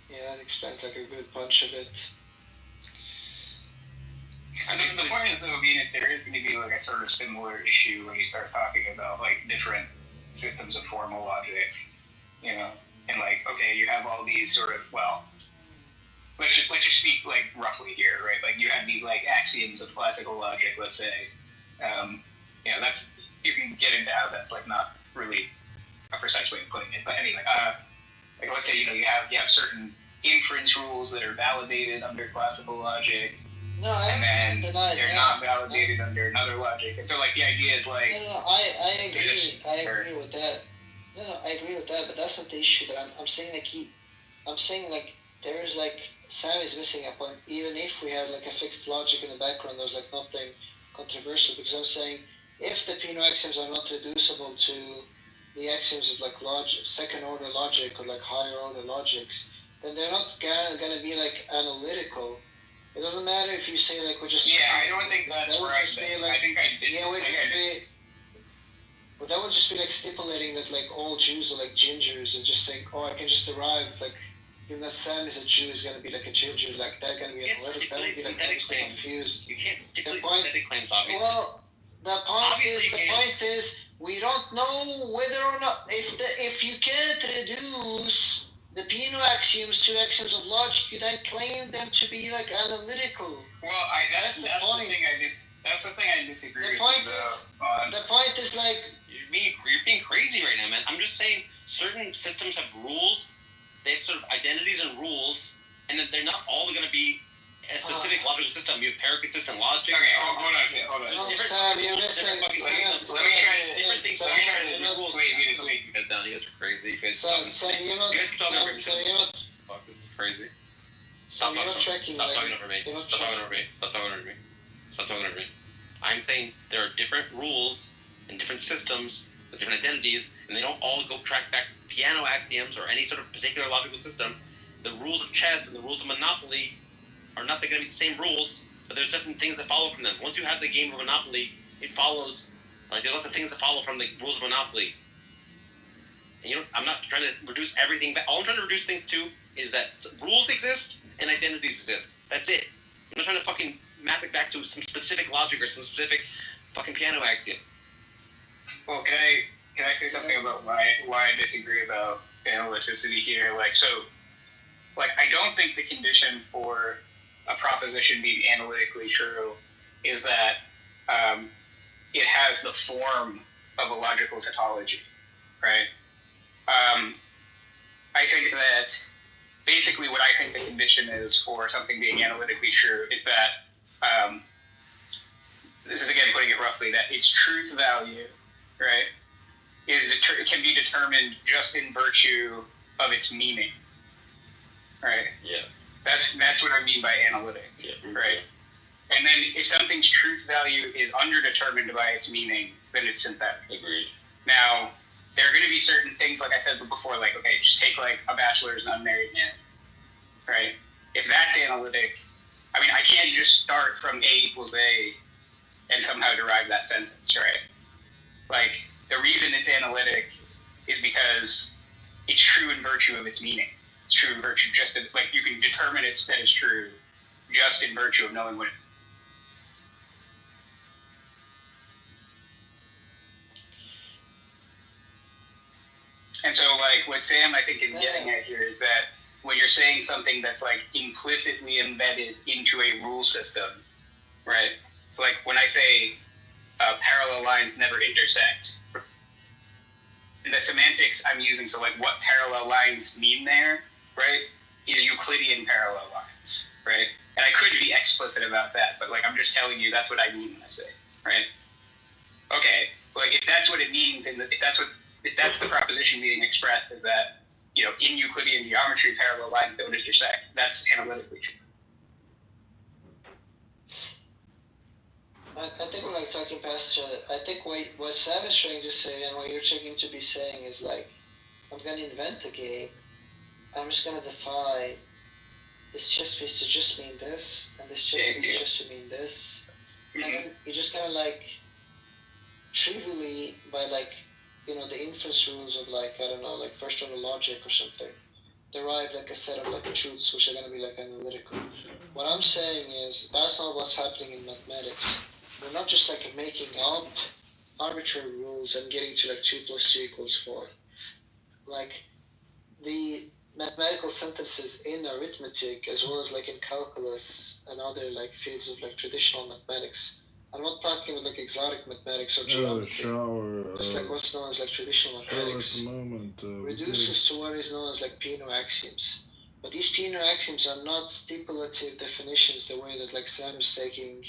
Yeah, that explains like a good bunch of it. I mean, the point is, though, Venus, there is going to be like a sort of similar issue when you start talking about like different systems of formal logic, and like, okay, you have all these sort of, well, let's just speak like roughly here, right? Like you have these like axioms of classical logic, let's say, that's, you can get into how that's like not really a precise way of putting it, but anyway, like let's say you have certain inference rules that are validated under classical logic. No, I don't deny they're not validated under another logic. And so, like, the idea is, like... No, I agree. I agree with that. No, I agree with that, but that's not the issue. That I'm saying, like, there is, like, Sam is missing a point. Even if we had, like, a fixed logic in the background, there's, like, nothing controversial. Because I'm saying, if the Peano axioms are not reducible to the axioms of, like, second-order logic or, like, higher-order logics, then they're not going to be, like, analytical. It doesn't matter if you say like we're just. Yeah, I don't think that's that would right. just be like, I think I did. Yeah, would just be. But that would just be like stipulating that like all Jews are like gingers and just saying, oh, I can just derive like, even that Sam is a Jew is gonna be like a ginger, like that's gonna be analytic. That would be like confused. You can't stipulate synthetic claims, obviously. Well, the point is we don't know whether or not if you can't reduce the Peano axioms to axioms of logic, you then claim them to be like analytical. Well, that's the point. That's the thing I disagree with. The point is like you're being crazy right now, man. I'm just saying certain systems have rules. They have sort of identities and rules, and that they're not all going to be a specific logical system. You have paraconsistent logic. Okay, hold on. You're missing. Let me try to different things. Wait. You guys down. You guys are crazy. You guys talking over me. Fuck, this is crazy. Stop talking over me. Stop talking over me. I'm saying there are different rules and different systems with different identities, and they don't all go track back to Peano axioms or any sort of particular logical system. The rules of chess and the rules of Monopoly are not going to be the same rules, but there's different things that follow from them. Once you have the game of Monopoly, it follows Like, there's lots of things that follow from the rules of monopoly. And I'm not trying to reduce everything back. All I'm trying to reduce things to is that rules exist and identities exist. That's it. I'm not trying to fucking map it back to some specific logic or some specific fucking piano axiom. Well, can I say something about why I disagree about analyticity here? I don't think the condition for a proposition being analytically true is that it has the form of a logical tautology, right? I think that basically what I think the condition is for something being analytically true is that, this is again putting it roughly, that its truth value, right, can be determined just in virtue of its meaning, right? Yes. That's what I mean by analytic, right? And then if something's truth value is underdetermined by its meaning, then it's synthetic. Agreed. Now, there are going to be certain things, like I said before, like, okay, just take like a bachelor's and unmarried man, right? If that's analytic, I mean, I can't just start from A equals A and somehow derive that sentence, right? Like, the reason it's analytic is because it's true in virtue of its meaning. It's true in virtue you can determine that it's true just in virtue of knowing what it is. And so, like, what Sam, I think, is getting at here is that when you're saying something that's, like, implicitly embedded into a rule system, right? So, like, when I say parallel lines never intersect, the semantics I'm using, so, like, what parallel lines mean there, right, is Euclidean parallel lines, right? And I could be explicit about that, but, like, I'm just telling you that's what I mean when I say, right? Okay, like, if that's what it means, and if that's the proposition being expressed, is that, in Euclidean geometry, parallel lines don't intersect. That's analytically true. I think we're like talking past each other. I think what Sam is trying to say and what you're trying to be saying is like, I'm gonna invent a game. I'm just gonna defy this chess piece to just mean this, and this chess piece just to mean this, and then you're just gonna like trivially by like the inference rules of like I don't know like first order logic or something derive like a set of like truths which are gonna be like analytical. What I'm saying is that's not what's happening in mathematics. We're not just like making up arbitrary rules and getting to like 2 + 2 = 4. Like the mathematical sentences in arithmetic as well as like in calculus and other like fields of like traditional mathematics. I'm not talking about like exotic mathematics or geometry. Just like what's known as like traditional mathematics reduces to what is known as like Peano axioms. But these Peano axioms are not stipulative definitions the way that like Sam is taking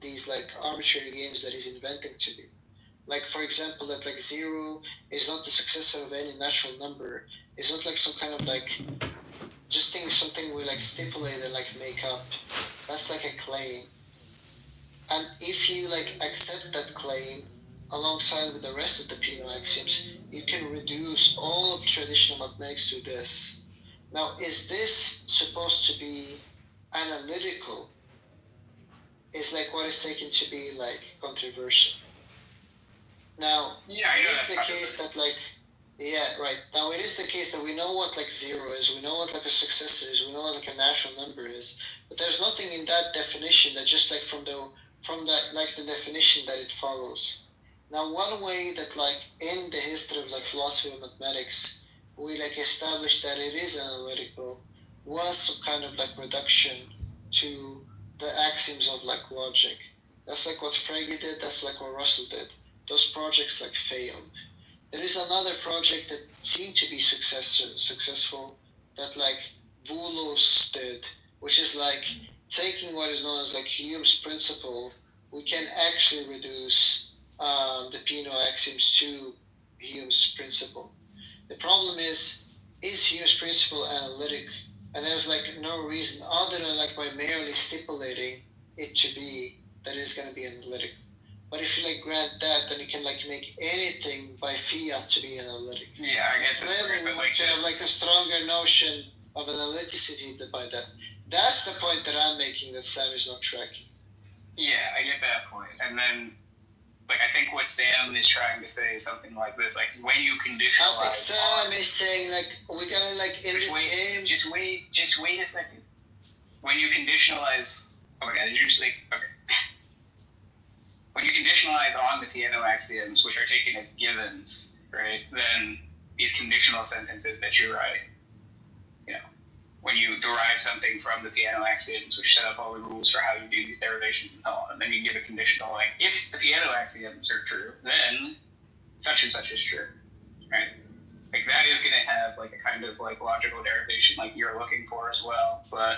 these like arbitrary games that he's inventing to be. Like for example that like 0 is not the successor of any natural number. It's not like some kind of like just something we like stipulate and like make up. That's like a claim. And if you like accept that claim alongside with the rest of the Peano axioms, you can reduce all of traditional mathematics to this. Now, is this supposed to be analytical? Is like what is taken to be like controversial. Now, it is the case that like now it is the case that we know what like 0 is, we know what like a successor is, we know what like a natural number is, but there's nothing in that definition that just like from that like the definition that it follows. Now, one way that like in the history of like philosophy of mathematics we like established that it is analytical was some kind of like reduction to the axioms of like logic. That's like what Frege did, that's like what Russell did. Those projects like failed. There is another project that seemed to be successful that like Voulos did, which is like taking what is known as like Hume's principle, we can actually reduce the Peano axioms to Hume's principle. The problem is Hume's principle analytic? And there's like no reason other than like by merely stipulating it to be that it's going to be analytic. But if you like grant that, then you can like make anything by fiat to be analytic. Yeah, I guess. Clearly, we want to have like a stronger notion of analyticity by that. That's the point that I'm making that Sam is not tracking. Yeah, I get that point. And then like I think what Sam is trying to say is something like this: like when you conditionalize. I think Sam is saying like we gotta like in this game. Just wait a second. When you conditionalize, oh my god, did you just like okay? When you conditionalize on the piano axioms, which are taken as givens, right? Then these conditional sentences that you write, you know, when you derive something from the piano axioms, which set up all the rules for how you do these derivations and so on, and then you give a conditional like, if the piano axioms are true, then such and such is true, right? Like that is going to have like a kind of like logical derivation like you're looking for as well, but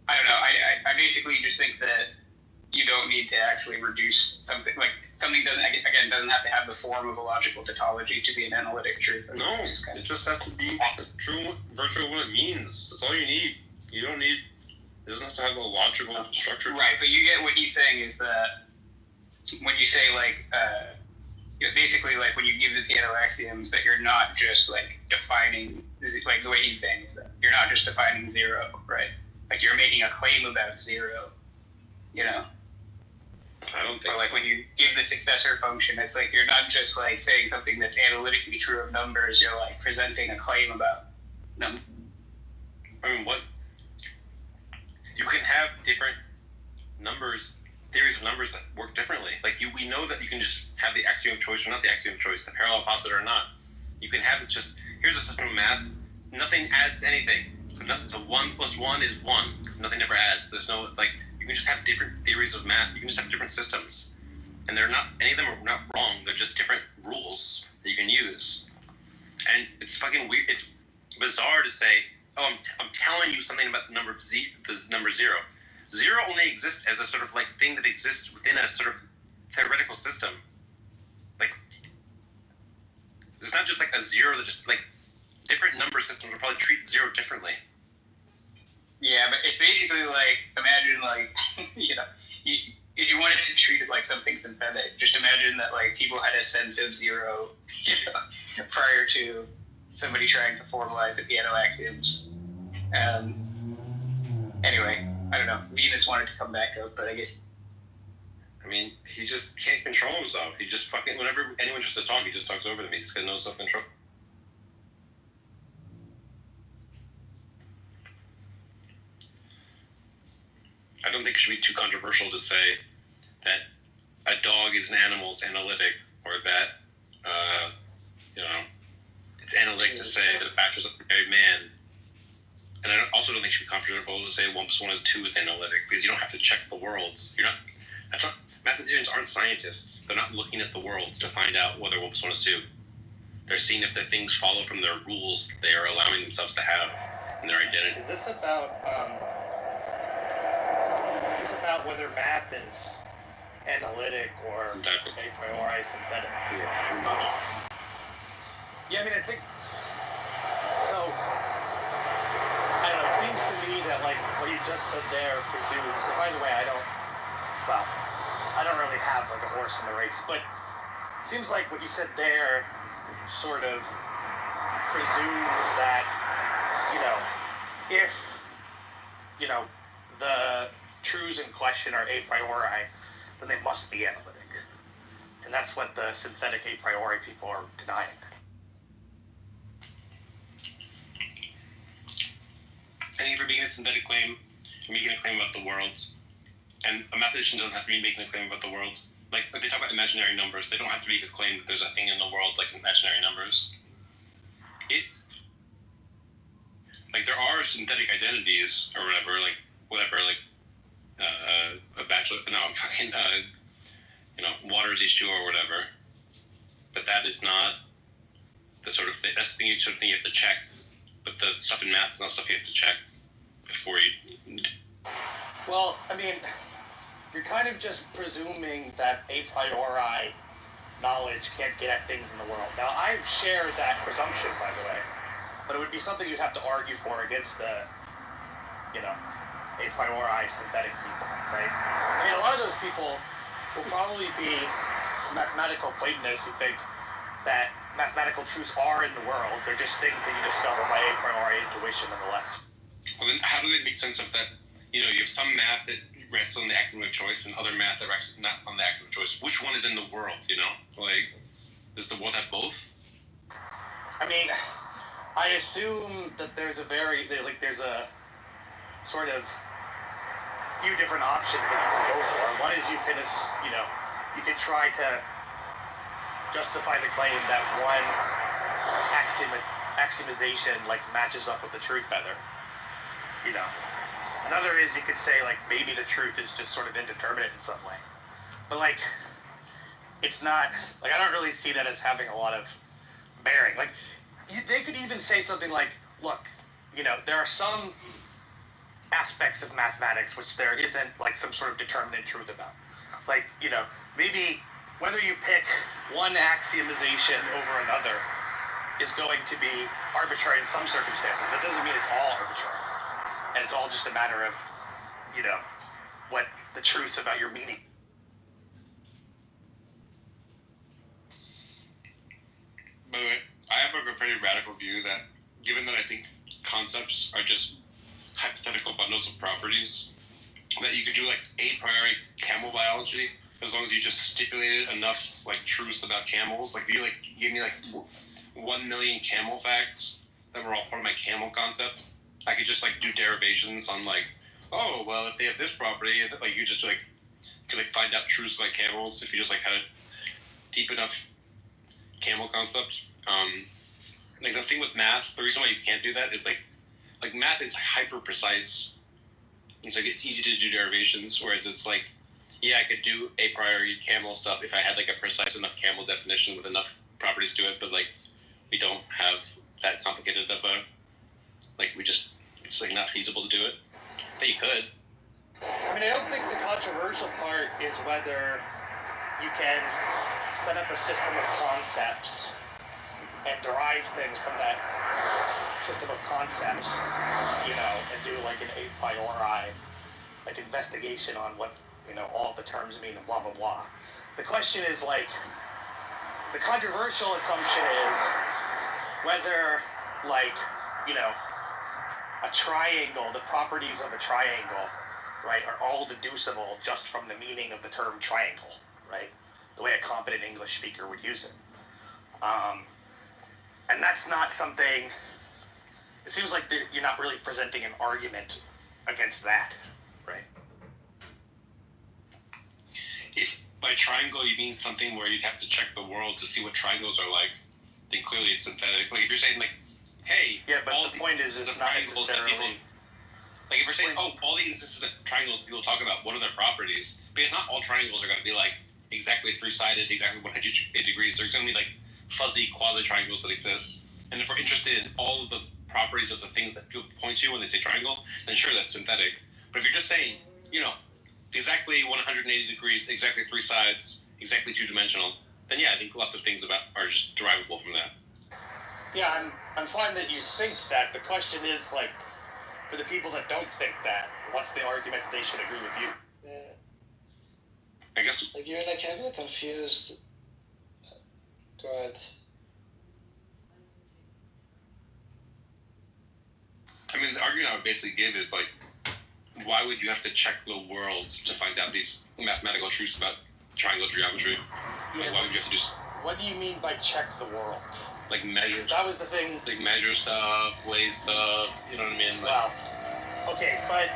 I don't know. I basically just think that you don't need to actually reduce something like something doesn't have to have the form of a logical tautology to be an analytic truth. No, it just has to be true, virtually what it means. That's all you need. You don't need. It doesn't have to have a logical structure. Right, but you get what he's saying is that when you say like, basically like when you give the piano axioms, that you're not just like defining like the way he's saying is that you're not just defining zero, right? Like you're making a claim about zero, you know. I don't think. Or like when you give the successor function, it's like you're not just like saying something that's analytically true of numbers. You're like presenting a claim about them. I mean, what? You can have different numbers, theories of numbers that work differently. Like we know that you can just have the axiom of choice or not the axiom of choice, the parallel oppositor or not. You can have it just. Here's a system of math. Nothing adds anything. So 1 + 1 is 1 because nothing ever adds. There's no like you can just have different theories of math. You can just have different systems, and they're not any of them are not wrong. They're just different rules that you can use. And it's fucking weird. It's bizarre to say, oh, I'm telling you something about the number of the number zero. Zero only exists as a sort of like thing that exists within a sort of theoretical system. Like there's not just like a zero that just like. Different number systems will probably treat zero differently. Yeah, but it's basically like, imagine like, you know, if you wanted to treat it like something synthetic, just imagine that like people had a sense of zero, you know, prior to somebody trying to formalize the piano axioms. Anyway, I don't know. Venus wanted to come back up, but I guess. I mean, he just can't control himself. He just fucking, whenever anyone tries to talk, he just talks over them. He's got no self-control. I don't think it should be too controversial to say that a dog is an animal's analytic, or that, you know, it's analytic to say that a bachelor's a married man. And I also don't think it should be controversial to say 1 + 1 is 2 is analytic, because you don't have to check the world. Mathematicians aren't scientists. They're not looking at the world to find out whether 1 + 1 is 2. They're seeing if the things follow from their rules they are allowing themselves to have in their identity. Is this about whether math is analytic or a priori synthetic? Yeah, I mean, I think so. I don't know. It seems to me that like what you just said there presumes. And by the way, I don't really have like a horse in the race, but it seems like what you said there sort of presumes that, you know, if, you know, the truths in question are a priori, then they must be analytic. And that's what the synthetic a priori people are denying. I think if you're making a synthetic claim, you're making a claim about the world. And a mathematician doesn't have to be making a claim about the world. Like they talk about imaginary numbers, they don't have to make a claim that there's a thing in the world like imaginary numbers. There are synthetic identities or whatever, a bachelor, water is H2O or whatever. But that is not the sort of thing, that's the sort of thing you have to check. But the stuff in math is not stuff you have to check before you. Well, I mean, you're kind of just presuming that a priori knowledge can't get at things in the world. Now, I share that presumption, by the way, but it would be something you'd have to argue for against the, a priori synthetic people, right? I mean, a lot of those people will probably be mathematical Platonists who think that mathematical truths are in the world. They're just things that you discover by a priori intuition, nonetheless. Well, then how does it make sense of that? You have some math that rests on the axiom of choice and other math that rests not on the axiom of choice. Which one is in the world, you know? Like, does the world have both? I mean, I assume that there's a sort of few different options that you can go for. One is you can try to justify the claim that one axiomization like matches up with the truth better. You know. Another is you could say like maybe the truth is just sort of indeterminate in some way. But like it's not like I don't really see that as having a lot of bearing. Like they could even say something like, look, you know, there are some aspects of mathematics which there isn't like some sort of determinate truth about. Like, you know, maybe whether you pick one axiomization over another is going to be arbitrary in some circumstances. That doesn't mean it's all arbitrary. And it's all just a matter of, you know, what the truths about your meaning. By the way, I have a pretty radical view that given that I think concepts are just hypothetical bundles of properties, that you could do like a priori camel biology as long as you just stipulated enough like truths about camels. Like if you like give me like 1 million camel facts that were all part of my camel concept, I could just like do derivations on like, oh well, if they have this property, like you just like could like find out truths about camels if you just like had a deep enough camel concept. Like the thing with math, the reason why you can't do that is like math is hyper precise. It's like it's easy to do derivations, whereas it's like, yeah, I could do a priori camel stuff if I had like a precise enough camel definition with enough properties to it, but like we don't have that complicated of a it's like not feasible to do it. But you could. I mean, I don't think the controversial part is whether you can set up a system of concepts and derive things from that system of concepts, you know, and do like an a priori like investigation on what, you know, all of the terms mean and blah blah blah. The question is like the controversial assumption is whether like, you know, a triangle, the properties of a triangle, right, are all deducible just from the meaning of the term triangle, right? The way a competent English speaker would use it. And that's not something, it seems like you're not really presenting an argument against that, right? If by triangle you mean something where you'd have to check the world to see what triangles are like, then clearly it's synthetic. Like if you're saying like, hey, yeah, but the point is it's not necessarily. Like if we're saying, oh, all the instances of triangles people talk about, what are their properties? Because not all triangles are going to be like exactly three-sided, exactly 180 degrees. There's going to be like fuzzy quasi-triangles that exist. And if we're interested in all of the properties of the things that people point to when they say triangle, then sure, that's synthetic. But if you're just saying, you know, exactly 180 degrees, exactly three sides, exactly two-dimensional, then yeah, I think lots of things are just derivable from that. Yeah, I'm fine that you think that. The question is, like, for the people that don't think that, what's the argument they should agree with you? Yeah. I guess. Like, you're, like, heavily confused. Go ahead. I mean, the argument I would basically give is, like, why would you have to check the world to find out these mathematical truths about triangle geometry? Yeah, like, why would you have to do... What do you mean by check the world? Like, measure... That was the thing... Like, measure stuff, weigh stuff, you know what I mean? Like, well, okay, but...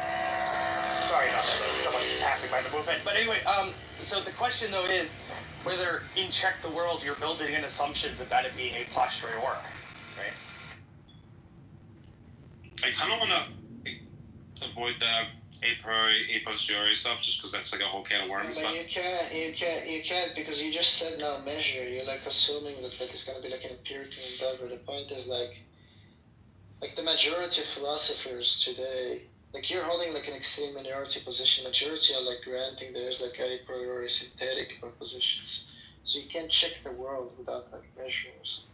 Sorry about that, someone's passing by the movement. But anyway, so the question, though, is whether in check the world you're building in assumptions about it being a posteriori, right? I kind of want to avoid the a priori, a posteriori stuff, just because that's like a whole can of worms. Yeah, but you can't because you just said now measure. You're like assuming that like it's gonna be like an empirical endeavor. The point is like the majority of philosophers today, like you're holding like an extreme minority position. Majority are like granting there's like a priori synthetic propositions. So you can't check the world without like measuring or something.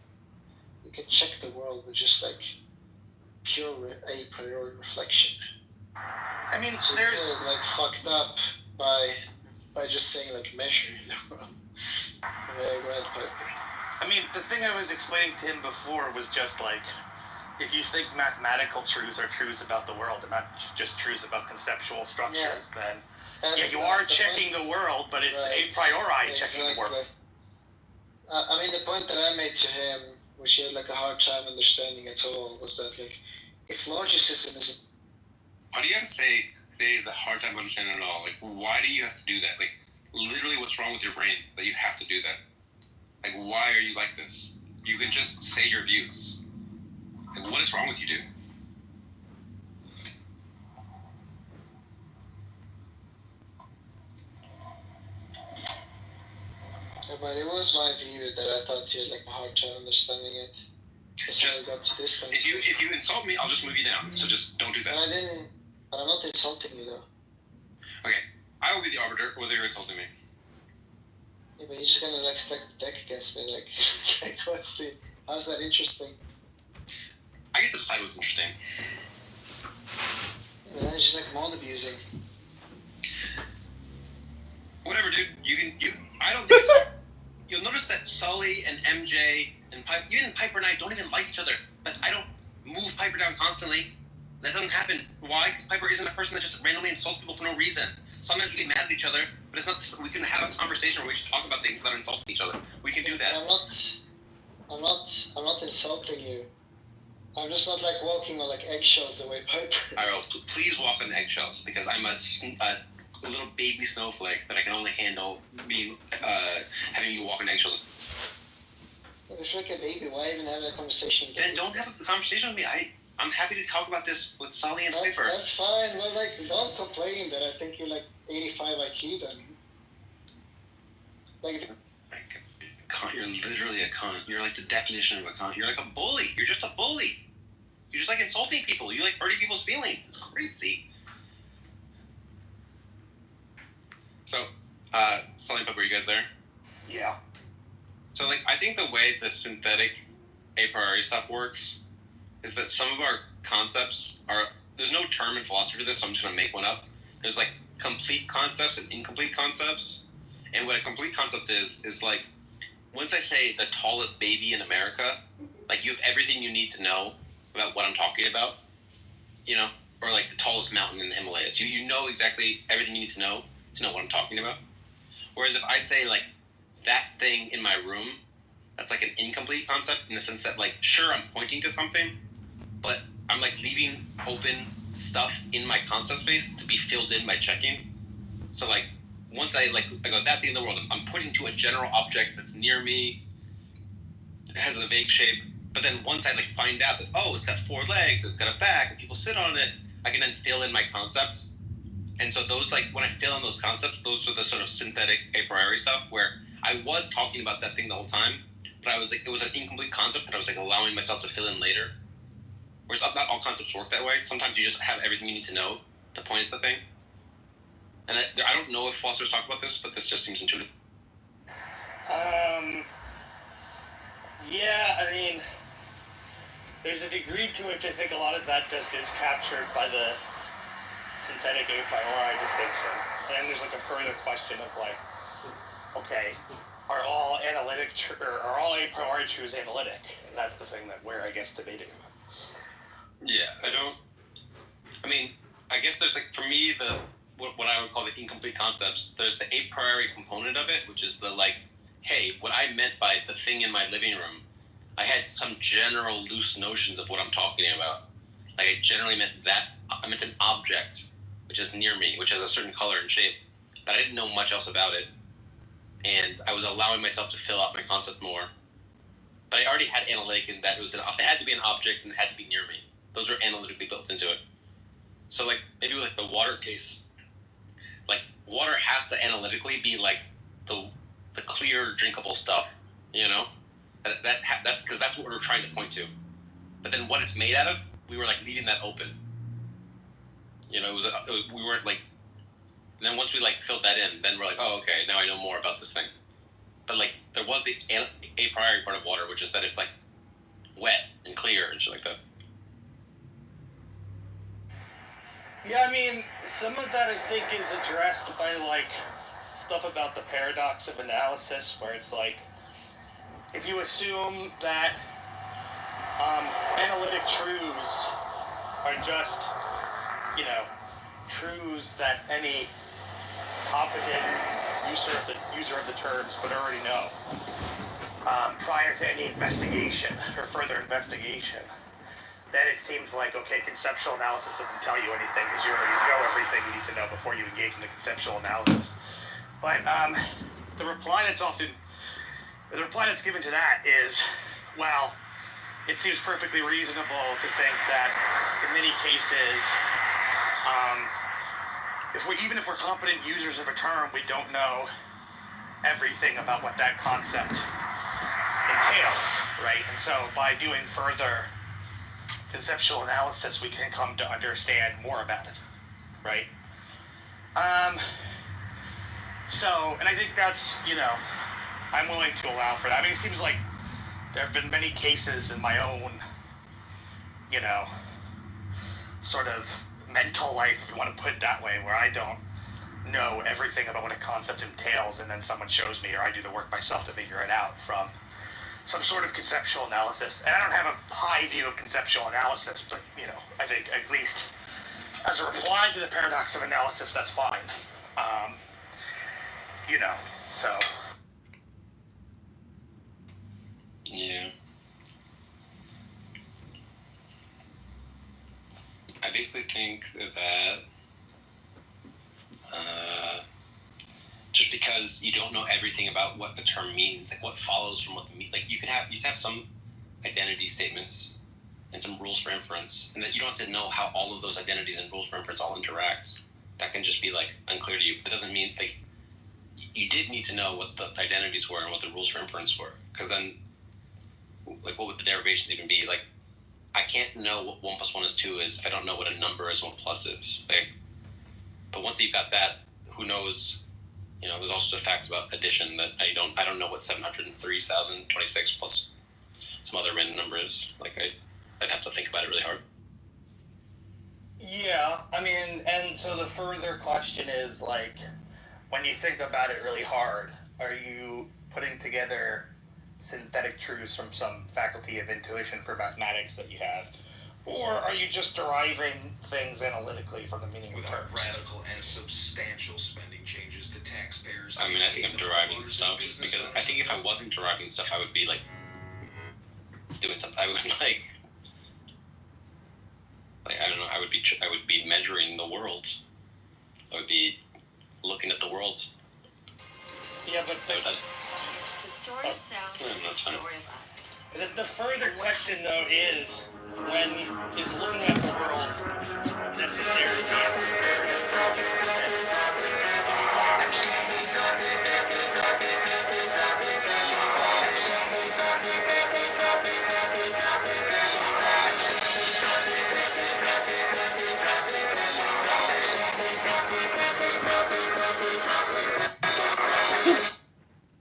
You can check the world with just like pure a priori reflection. I mean, so there's like fucked up by just saying like measuring the world. Yeah, go ahead, Piper. I mean, the thing I was explaining to him before was just like, if you think mathematical truths are truths about the world and not just truths about conceptual structures, then you are checking the world, but it's a priori checking the world. I mean, the point that I made to him, which he had like a hard time understanding at all, was that like, if logicism is... Why do you have to say that is a hard time understanding at all? Like, why do you have to do that? Like, literally, what's wrong with your brain that you have to do that? Like, why are you like this? You can just say your views. Like, what is wrong with you, dude? Yeah, but it was my view that I thought he had like a hard time understanding it. That's how I got to this kind if you insult me, I'll just move you down. So just don't do that. But I'm not insulting you though. Okay, I will be the arbiter whether you're insulting me. Yeah, but you're just gonna like stack the deck against me, like, how's that interesting? I get to decide what's interesting. Yeah, then it's just like mod abusing. Whatever, dude. I don't think it's hard. You'll notice that Sully and MJ and even Piper and I don't even like each other, but I don't move Piper down constantly. That doesn't happen. Why? Because Piper isn't a person that just randomly insults people for no reason. Sometimes we get mad at each other, but it's not. We can have a conversation where we just talk about things that are insulting each other. We can do that. I'm not insulting you. I'm just not like walking on like eggshells the way Piper. Alright, please walk on eggshells because I'm a little baby snowflake that I can only handle being having you walk on eggshells. Yeah, but you're like a baby. Why even have that conversation? Then don't have a conversation with me. I'm happy to talk about this with Sully and Piper. That's fine. Well, like, don't complain that I think you're like 85 IQ then. Like, cunt, you're literally a cunt. You're like the definition of a cunt. You're like a bully. You're just a bully. You just like insulting people. You like hurting people's feelings. It's crazy. So, Sully and Piper, are you guys there? Yeah. So, like, I think the way the synthetic a priori stuff works is that some of our concepts are... There's no term in philosophy for this, so I'm just going to make one up. There's, like, complete concepts and incomplete concepts. And what a complete concept is like, once I say the tallest baby in America, like, you have everything you need to know about what I'm talking about, you know? Or, like, the tallest mountain in the Himalayas. You know exactly everything you need to know what I'm talking about. Whereas if I say, like, that thing in my room, that's, like, an incomplete concept in the sense that, like, sure, I'm pointing to something, but I'm, like, leaving open stuff in my concept space to be filled in by checking. So, like, once I go, that thing in the world, I'm pointing to a general object that's near me, it has a vague shape, but then once I, like, find out that, oh, it's got 4 legs, it's got a back, and people sit on it, I can then fill in my concept. And so those, like, when I fill in those concepts, those are the sort of synthetic a priori stuff where I was talking about that thing the whole time, but I was like, it was an incomplete concept that I was like allowing myself to fill in later. Whereas not all concepts work that way. Sometimes you just have everything you need to know to point at the thing. And I don't know if philosophers talk about this, but this just seems intuitive. Yeah, I mean, there's a degree to which I think a lot of that just is captured by the synthetic a priori distinction. And then there's like a further question of like, okay, are all are all a priori truths analytic? And that's the thing that we're, I guess, debating about. Yeah, I mean, I guess there's like, for me, what I would call the incomplete concepts, there's the a priori component of it, which is the like, hey, what I meant by the thing in my living room, I had some general loose notions of what I'm talking about. Like, I generally meant that, I meant an object, which is near me, which has a certain color and shape, but I didn't know much else about it. And I was allowing myself to fill out my concept more. But I already had analytic in that it had to be an object and it had to be near me. Those are analytically built into it. So, like, maybe with like the water case, like, water has to analytically be like the clear, drinkable stuff, you know? That's because that's what we're trying to point to. But then what it's made out of, we were like leaving that open. You know, we weren't like. And then once we like filled that in, then we're like, oh, okay, now I know more about this thing. But like, there was the a priori part of water, which is that it's like wet and clear and shit like that. Yeah, I mean, some of that I think is addressed by like stuff about the paradox of analysis, where it's like, if you assume that analytic truths are just, you know, truths that any competent user of the terms would already know prior to any investigation or further investigation. Then it seems like, okay, conceptual analysis doesn't tell you anything because you already know everything you need to know before you engage in the conceptual analysis. But the reply that's given to that is, well, it seems perfectly reasonable to think that in many cases, even if we're competent users of a term, we don't know everything about what that concept entails, right? And so by doing further conceptual analysis, we can come to understand more about it, right? And I think that's, I'm willing to allow for that. I mean, it seems like there have been many cases in my own, sort of mental life, if you want to put it that way, where I don't know everything about what a concept entails, and then someone shows me, or I do the work myself to figure it out from some sort of conceptual analysis. And I don't have a high view of conceptual analysis, but, I think at least as a reply to the paradox of analysis, that's fine. So. Yeah. I basically think that just because you don't know everything about what a term means, like what follows from what the mean, like you can have some identity statements and some rules for inference, and that you don't have to know how all of those identities and rules for inference all interact. That can just be like unclear to you. But that doesn't mean like you did need to know what the identities were and what the rules for inference were, because then, like, what would the derivations even be? Like, I can't know what 1 + 1 is 2 is if I don't know what a number is 1 plus is. Like, but once you've got that, who knows? There's also the facts about addition that I don't know what 703,026 plus some other random number is. Like, I'd have to think about it really hard. Yeah, I mean, and so the further question is, like, when you think about it really hard, are you putting together synthetic truths from some faculty of intuition for mathematics that you have? Or are you just deriving things analytically from the meaning of terms? Radical and substantial spending changes to taxpayers. I mean, I think I'm deriving stuff, because I think if I wasn't deriving stuff, I would be, like, doing something. I would, like I don't know, I would be measuring the world. I would be looking at the world. Yeah, but The story of sound is the story of us. The further question, though, is when is looking at the world necessary to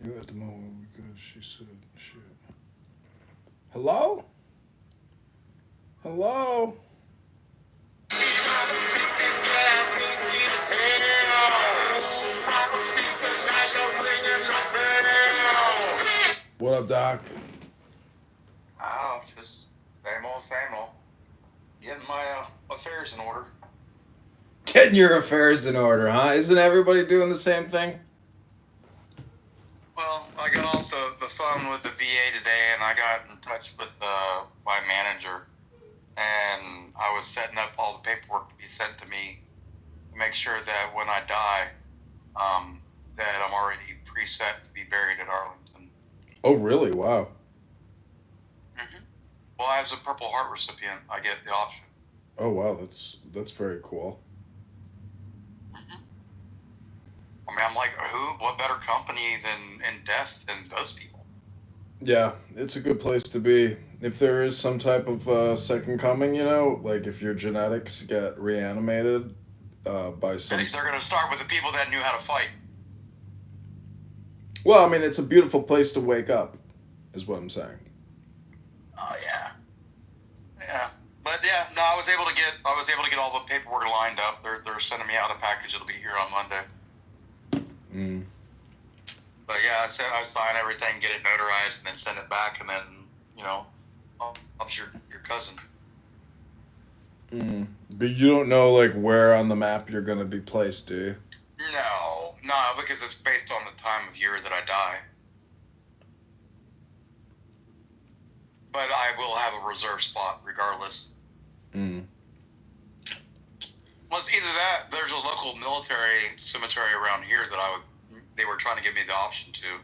You at the moment because she said shit. Hello? Hello? What up, Doc? Oh, just same old. Getting my affairs in order. Getting your affairs in order, huh? Isn't everybody doing the same thing? Well, I got off the phone with the VA today, and I got in touch with my manager, and I was setting up all the paperwork to be sent to me to make sure that when I die, that I'm already preset to be buried at Arlington. Oh, really? Wow. Well, as a Purple Heart recipient, I get the option. Oh, wow. That's very cool. I mean, I'm like, what better company in death than those people? Yeah, it's a good place to be. If there is some type of second coming, like if your genetics get reanimated by some... I think they're going to start with the people that knew how to fight. Well, I mean, it's a beautiful place to wake up, is what I'm saying. Oh, yeah. Yeah. But yeah, no, I was able to get all the paperwork lined up. They're sending me out a package. It'll be here on Monday. But yeah, I sign everything, get it notarized, and then send it back, and then, helps your cousin. But you don't know, like, where on the map you're going to be placed, do you? No, because it's based on the time of year that I die. But I will have a reserve spot regardless. Mm. Well, it's either that, there's a local military cemetery around here that they were trying to give me the option to.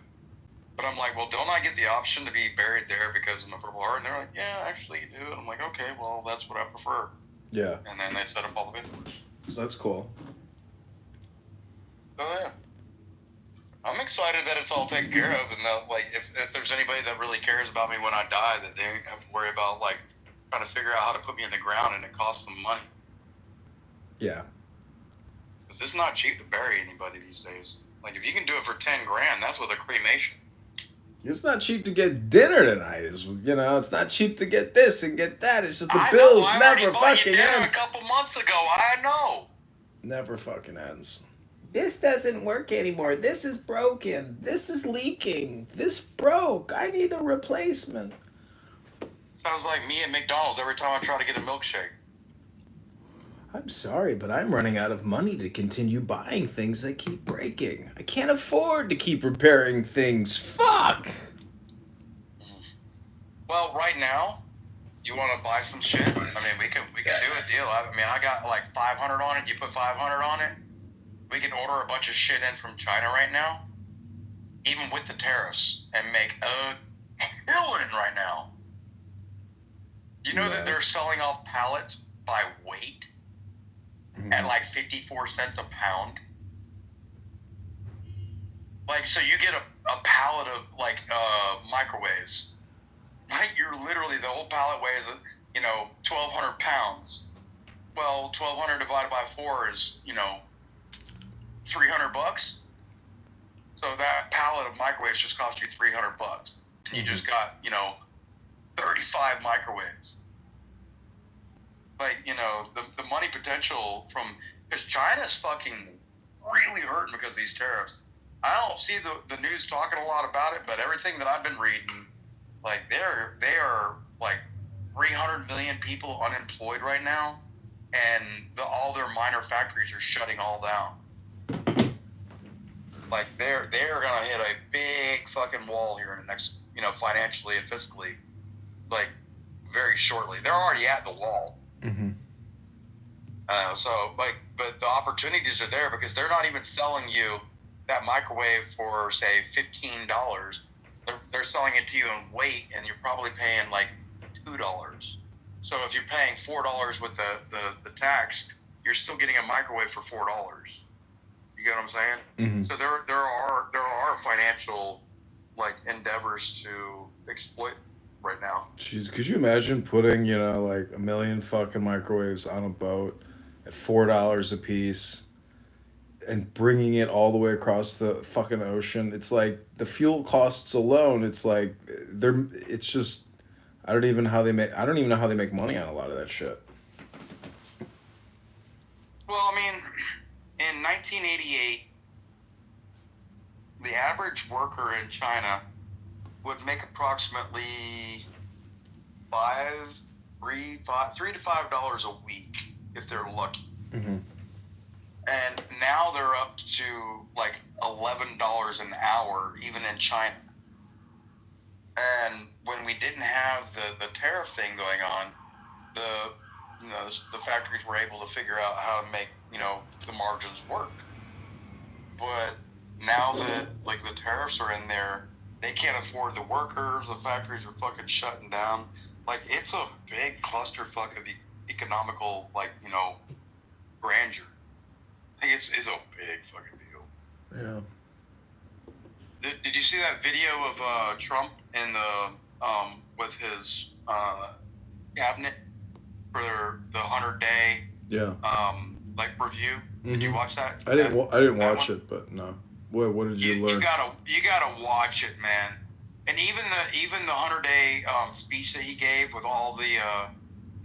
But I'm like, well, don't I get the option to be buried there because I'm a Purple Heart? And they're like, yeah, actually you do. And I'm like, okay, well, that's what I prefer. Yeah. And then they set up all the paperwork. That's cool. So, yeah. I'm excited that it's all taken care of, and that, like, if there's anybody that really cares about me when I die, that they don't have to worry about, like, trying to figure out how to put me in the ground, and it costs them money. Yeah. Because it's not cheap to bury anybody these days. Like, if you can do it for $10,000, that's with a cremation. It's not cheap to get dinner tonight. It's not cheap to get this and get that. It's just the bills never fucking end. A couple months ago, I know. Never fucking ends. This doesn't work anymore. This is broken. This is leaking. This broke. I need a replacement. Sounds like me at McDonald's every time I try to get a milkshake. I'm sorry, but I'm running out of money to continue buying things that keep breaking. I can't afford to keep repairing things. Fuck! Well, right now, you want to buy some shit? I mean, we can do a deal. I got like 500 on it. You put 500 on it. We can order a bunch of shit in from China right now, even with the tariffs, and make a killing right now. You know that they're selling off pallets by weight at like 54 cents a pound? Like, so you get a pallet of, like, microwaves. Like, you're literally, the whole pallet weighs, 1,200 pounds. Well, 1,200 divided by 4 is, $300. So that pallet of microwaves just cost you $300. And you just got, 35 microwaves. Like, the money potential because China's fucking really hurting because of these tariffs. I don't see the news talking a lot about it, but everything that I've been reading, like, they are like 300 million people unemployed right now, and all their minor factories are shutting all down. Like, they're gonna hit a big fucking wall here in the next, financially and fiscally, like, very shortly. They're already at the wall. But the opportunities are there because they're not even selling you that microwave for, say, $15. They're selling it to you in weight, and you're probably paying like $2. So if you're paying $4 with the tax, you're still getting a microwave for $4. You get what I'm saying? Mm-hmm. So there are financial, like, endeavors to exploit right now. Jeez, could you imagine putting, like 1 million fucking microwaves on a boat at $4 a piece and bringing it all the way across the fucking ocean? It's like the fuel costs alone. It's like it's just, I don't even know how they make money on a lot of that shit. Well, I mean, in 1988, the average worker in China would make approximately $3 to $5 a week if they're lucky. Mm-hmm. And now they're up to like $11 an hour, even in China. And when we didn't have the tariff thing going on, the factories were able to figure out how to make, the margins work. But now that, like, the tariffs are in there, they can't afford the workers, the factories are fucking shutting down. Like, it's a big clusterfuck of economical, like, grandeur. I think it's a big fucking deal. Yeah. Did you see that video of Trump in with his cabinet for the 100-day review? Mm-hmm. Did you watch that? I didn't watch it, but no. What did you learn? You gotta watch it, man. And even the 100-day speech that he gave with all the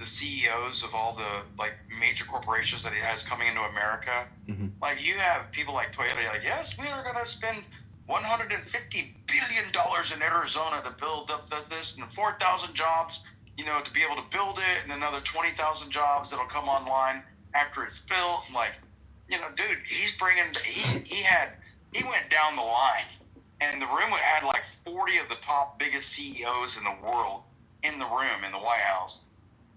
CEOs of all the, like, major corporations that he has coming into America. Mm-hmm. Like, you have people like Toyota, like, yes, we are gonna spend $150 billion in Arizona to build up this, and 4,000 jobs, to be able to build it, and another 20,000 jobs that'll come online after it's built. Like, dude, he's bringing. He had he went down the line, and the room had like 40 of the top biggest CEOs in the world in the room in the White House,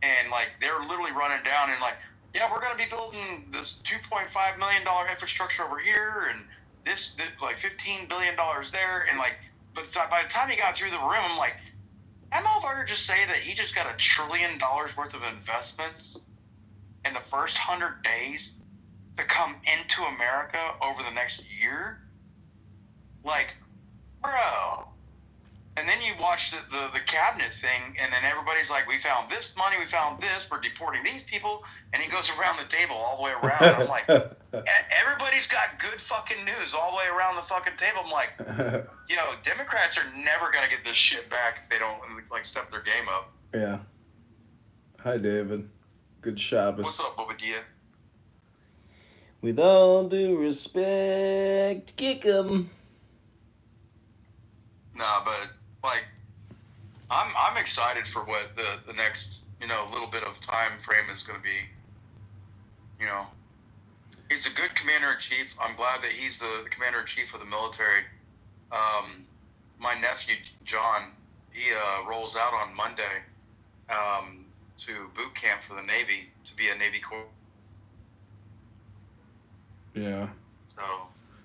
and like they're literally running down and like, yeah, we're gonna be building this $2.5 million infrastructure over here, and this like $15 billion there, and like, but by the time he got through the room, I'm like, that motherfucker just say that he just got $1 trillion worth of investments in the first 100 days to come into America over the next year? Like, bro. And then you watch the cabinet thing, and then everybody's like, we found this money, we found this, we're deporting these people, and he goes around the table all the way around. I'm like, everybody's got good fucking news all the way around the fucking table. I'm like, Democrats are never going to get this shit back if they don't, like, step their game up. Yeah. Hi, David. Good Shabbos. What's up, Bobadilla? With all due respect, kick 'em. Nah, but like, I'm excited for what the next little bit of time frame is going to be. He's a good commander-in-chief. I'm glad that he's the commander-in-chief of the military. My nephew John, he rolls out on Monday to boot camp for the Navy to be a Navy Corps. Yeah. So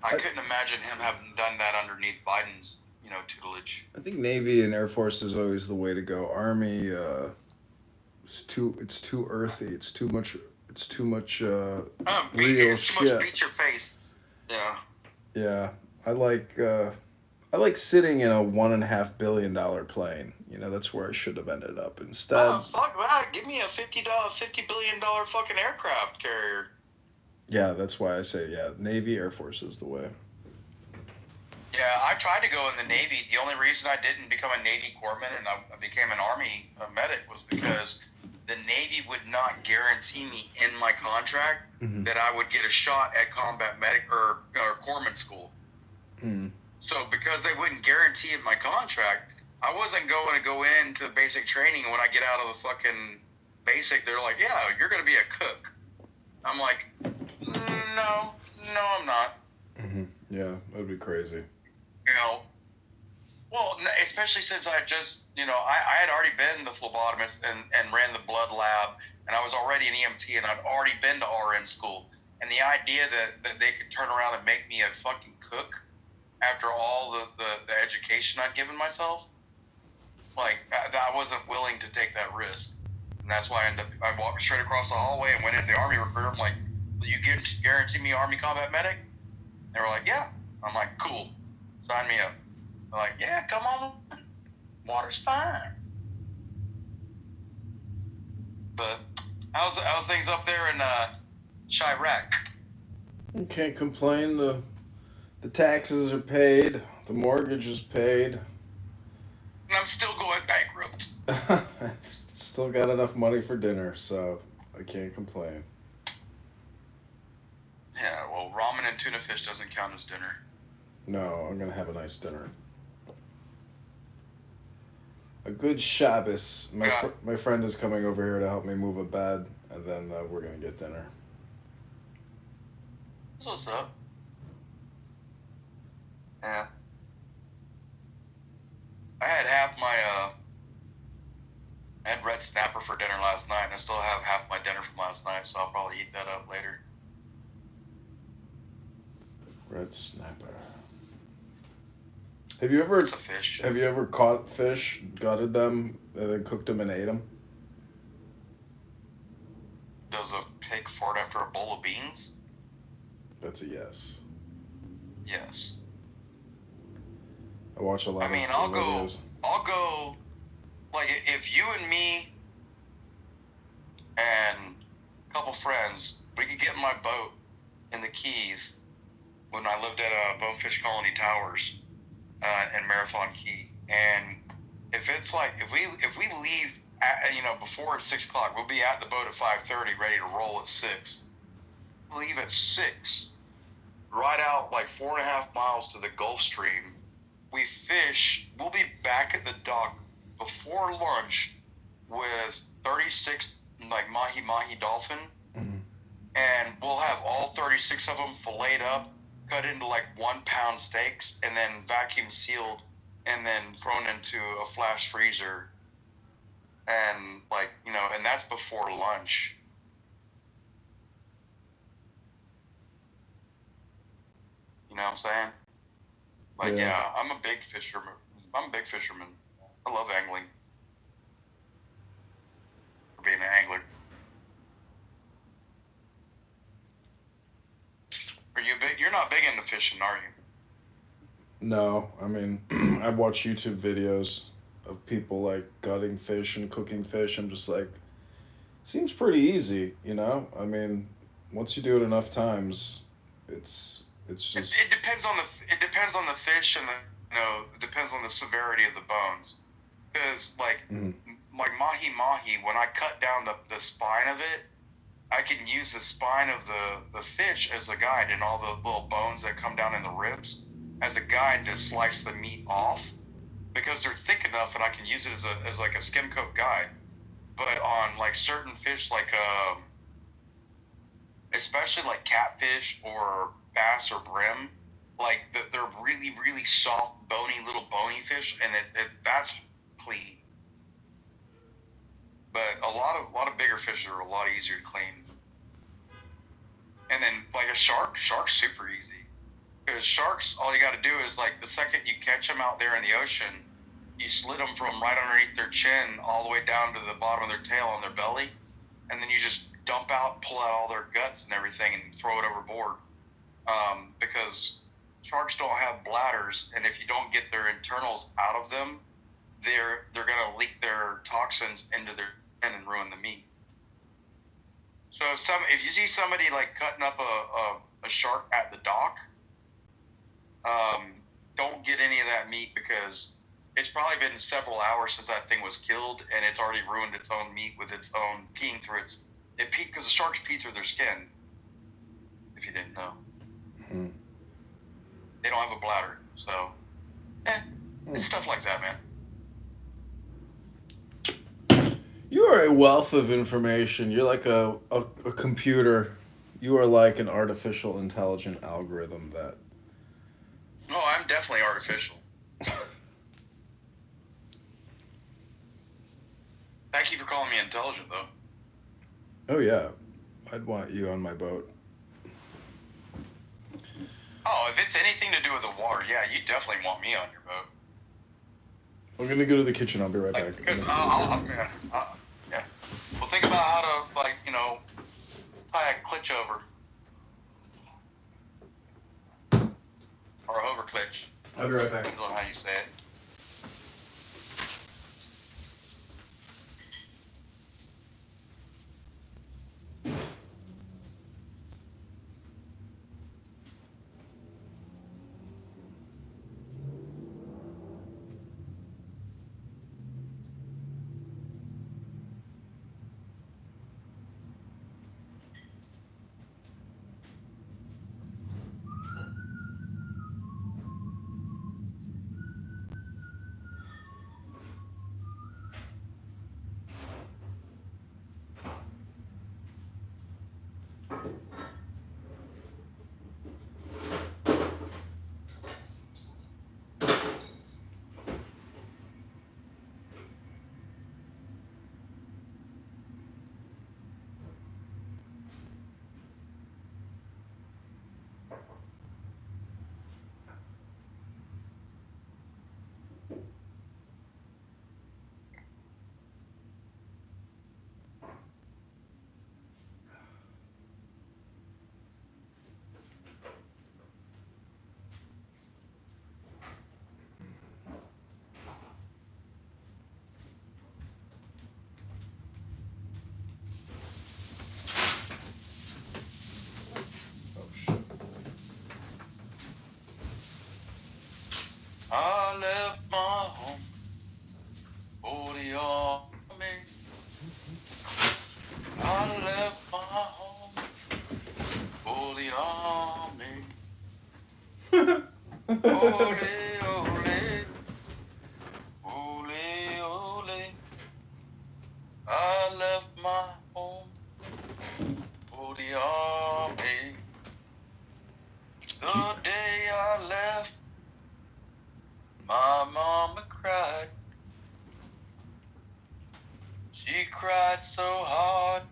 I couldn't imagine him having done that underneath Biden's tutelage. I think Navy and Air Force is always the way to go. Army, it's too earthy. It's too much real shit. Too much beat your face. Yeah. Yeah, I like sitting in a $1.5 billion plane. That's where I should have ended up instead. Fuck that! Give me a $50 billion fucking aircraft carrier. Yeah, that's why I say Navy, Air Force is the way. Yeah, I tried to go in the Navy. The only reason I didn't become a Navy corpsman and I became an Army medic was because the Navy would not guarantee me in my contract that I would get a shot at combat medic or corpsman school. So because they wouldn't guarantee it in my contract, I wasn't going to go into basic training. And when I get out of the fucking basic, they're like, yeah, you're going to be a cook. I'm like, no, I'm not. Yeah, that'd be crazy. Well, especially since I just, I had already been the phlebotomist and ran the blood lab, and I was already an EMT, and I'd already been to RN school. And the idea that they could turn around and make me a fucking cook after all the education I'd given myself, like, I wasn't willing to take that risk. And that's why I walked straight across the hallway and went into the Army recruiter. I'm like, will you guarantee me Army combat medic? They were like, yeah. I'm like, cool. Sign me up. They're like, yeah, come on. Water's fine. But how's things up there in Chirac? You can't complain. The taxes are paid. The mortgage is paid. And I'm still going bankrupt. Still got enough money for dinner, so I can't complain. Yeah, well, ramen and tuna fish doesn't count as dinner. No, I'm gonna have a nice dinner. A good Shabbos. My friend is coming over here to help me move a bed, and then we're gonna get dinner. What's up? Yeah. I had half my I had red snapper for dinner last night, and I still have half my dinner from last night, so I'll probably eat that up later. Red snapper. Have you ever caught fish, gutted them, and then cooked them and ate them? Does a pig fart after a bowl of beans? That's a yes. Yes. I watch a lot. I'll go. Like, if you and me and a couple friends, we could get in my boat in the Keys when I lived at Bonefish Colony Towers in Marathon Key, and if it's like if we leave at, before 6 o'clock, we'll be at the boat at 5:30, ready to roll at 6. Leave at 6, ride out like 4.5 miles to the Gulf Stream. We fish. We'll be back at the dock before lunch with 36 like mahi dolphin, and we'll have all 36 of them filleted up cut into like 1 pound steaks, and then vacuum sealed, and then thrown into a flash freezer. And like, you know, and that's before lunch. You know what I'm saying? Like, yeah, I'm a big fisherman. I love angling. For being an angler. You're not big into fishing, are you? No, I mean, I watch YouTube videos of people like gutting fish and cooking fish. I'm just like, seems pretty easy, you know? I mean, once you do it enough times, it's just. It depends on the fish, and it depends on the severity of the bones. Because like mahi, when I cut down the spine of it, I can use the spine of the fish as a guide, and all the little bones that come down in the ribs as a guide to slice the meat off, because they're thick enough, and I can use it as like a skim coat guide. But on like certain fish, like especially like catfish or bass or brim, like they're really, really soft, little bony fish, and that's clean. But a lot of bigger fish are a lot easier to clean. And then like a shark's super easy, because sharks, all you got to do is like the second you catch them out there in the ocean, you slit them from right underneath their chin all the way down to the bottom of their tail on their belly, and then you just pull out all their guts and everything and throw it overboard. Because sharks don't have bladders, and if you don't get their internals out of them, they're gonna leak their toxins into their skin and ruin the meat. So if you see somebody like cutting up a shark at the dock, don't get any of that meat, because it's probably been several hours since that thing was killed, and it's already ruined its own meat with its own peeing through because the sharks pee through their skin. If you didn't know, they don't have a bladder, so it's stuff like that, man. You are a wealth of information. You're like a computer. You are like an artificial intelligent algorithm that. No, I'm definitely artificial. Thank you for calling me intelligent, though. Oh yeah, I'd want you on my boat. Oh, if it's anything to do with the water, yeah, you definitely want me on your boat. I'm gonna go to the kitchen. I'll be right back. Because yeah. Well, think about how to tie a klitch over. Or a over klitch. I'll be right back. Depends on how you say it. I left my home for the army. I left my home for the army. Ole, ole, ole, ole. I left my home for the army. The cried so hard,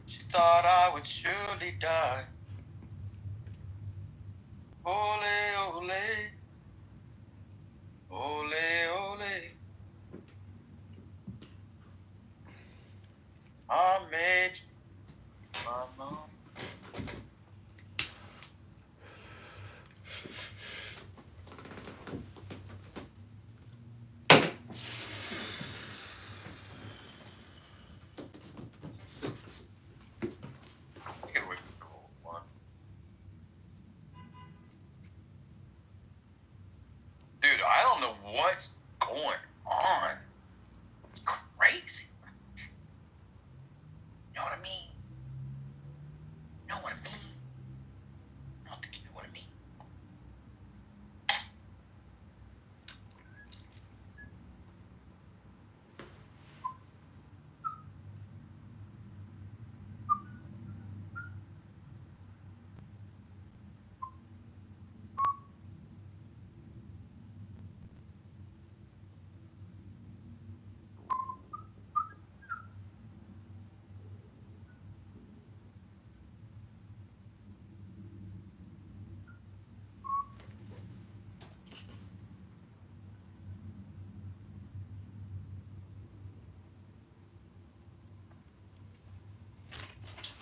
she thought I would surely die. Ole, ole, ole, ole. I made you my mom. Get away from the old one. Dude, I don't know what's going on. It's crazy. You know what I mean? You know what I mean? I don't think you know what I mean.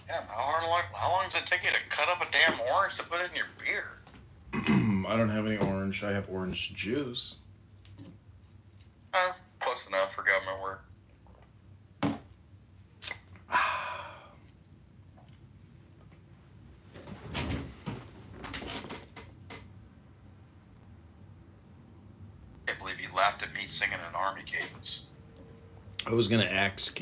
Yeah, how long does it take you to cut up a damn orange to put in your beer? I don't have any orange. I have orange juice. Close enough for government work. Can't believe you laughed at me singing an army cadence. I was gonna ask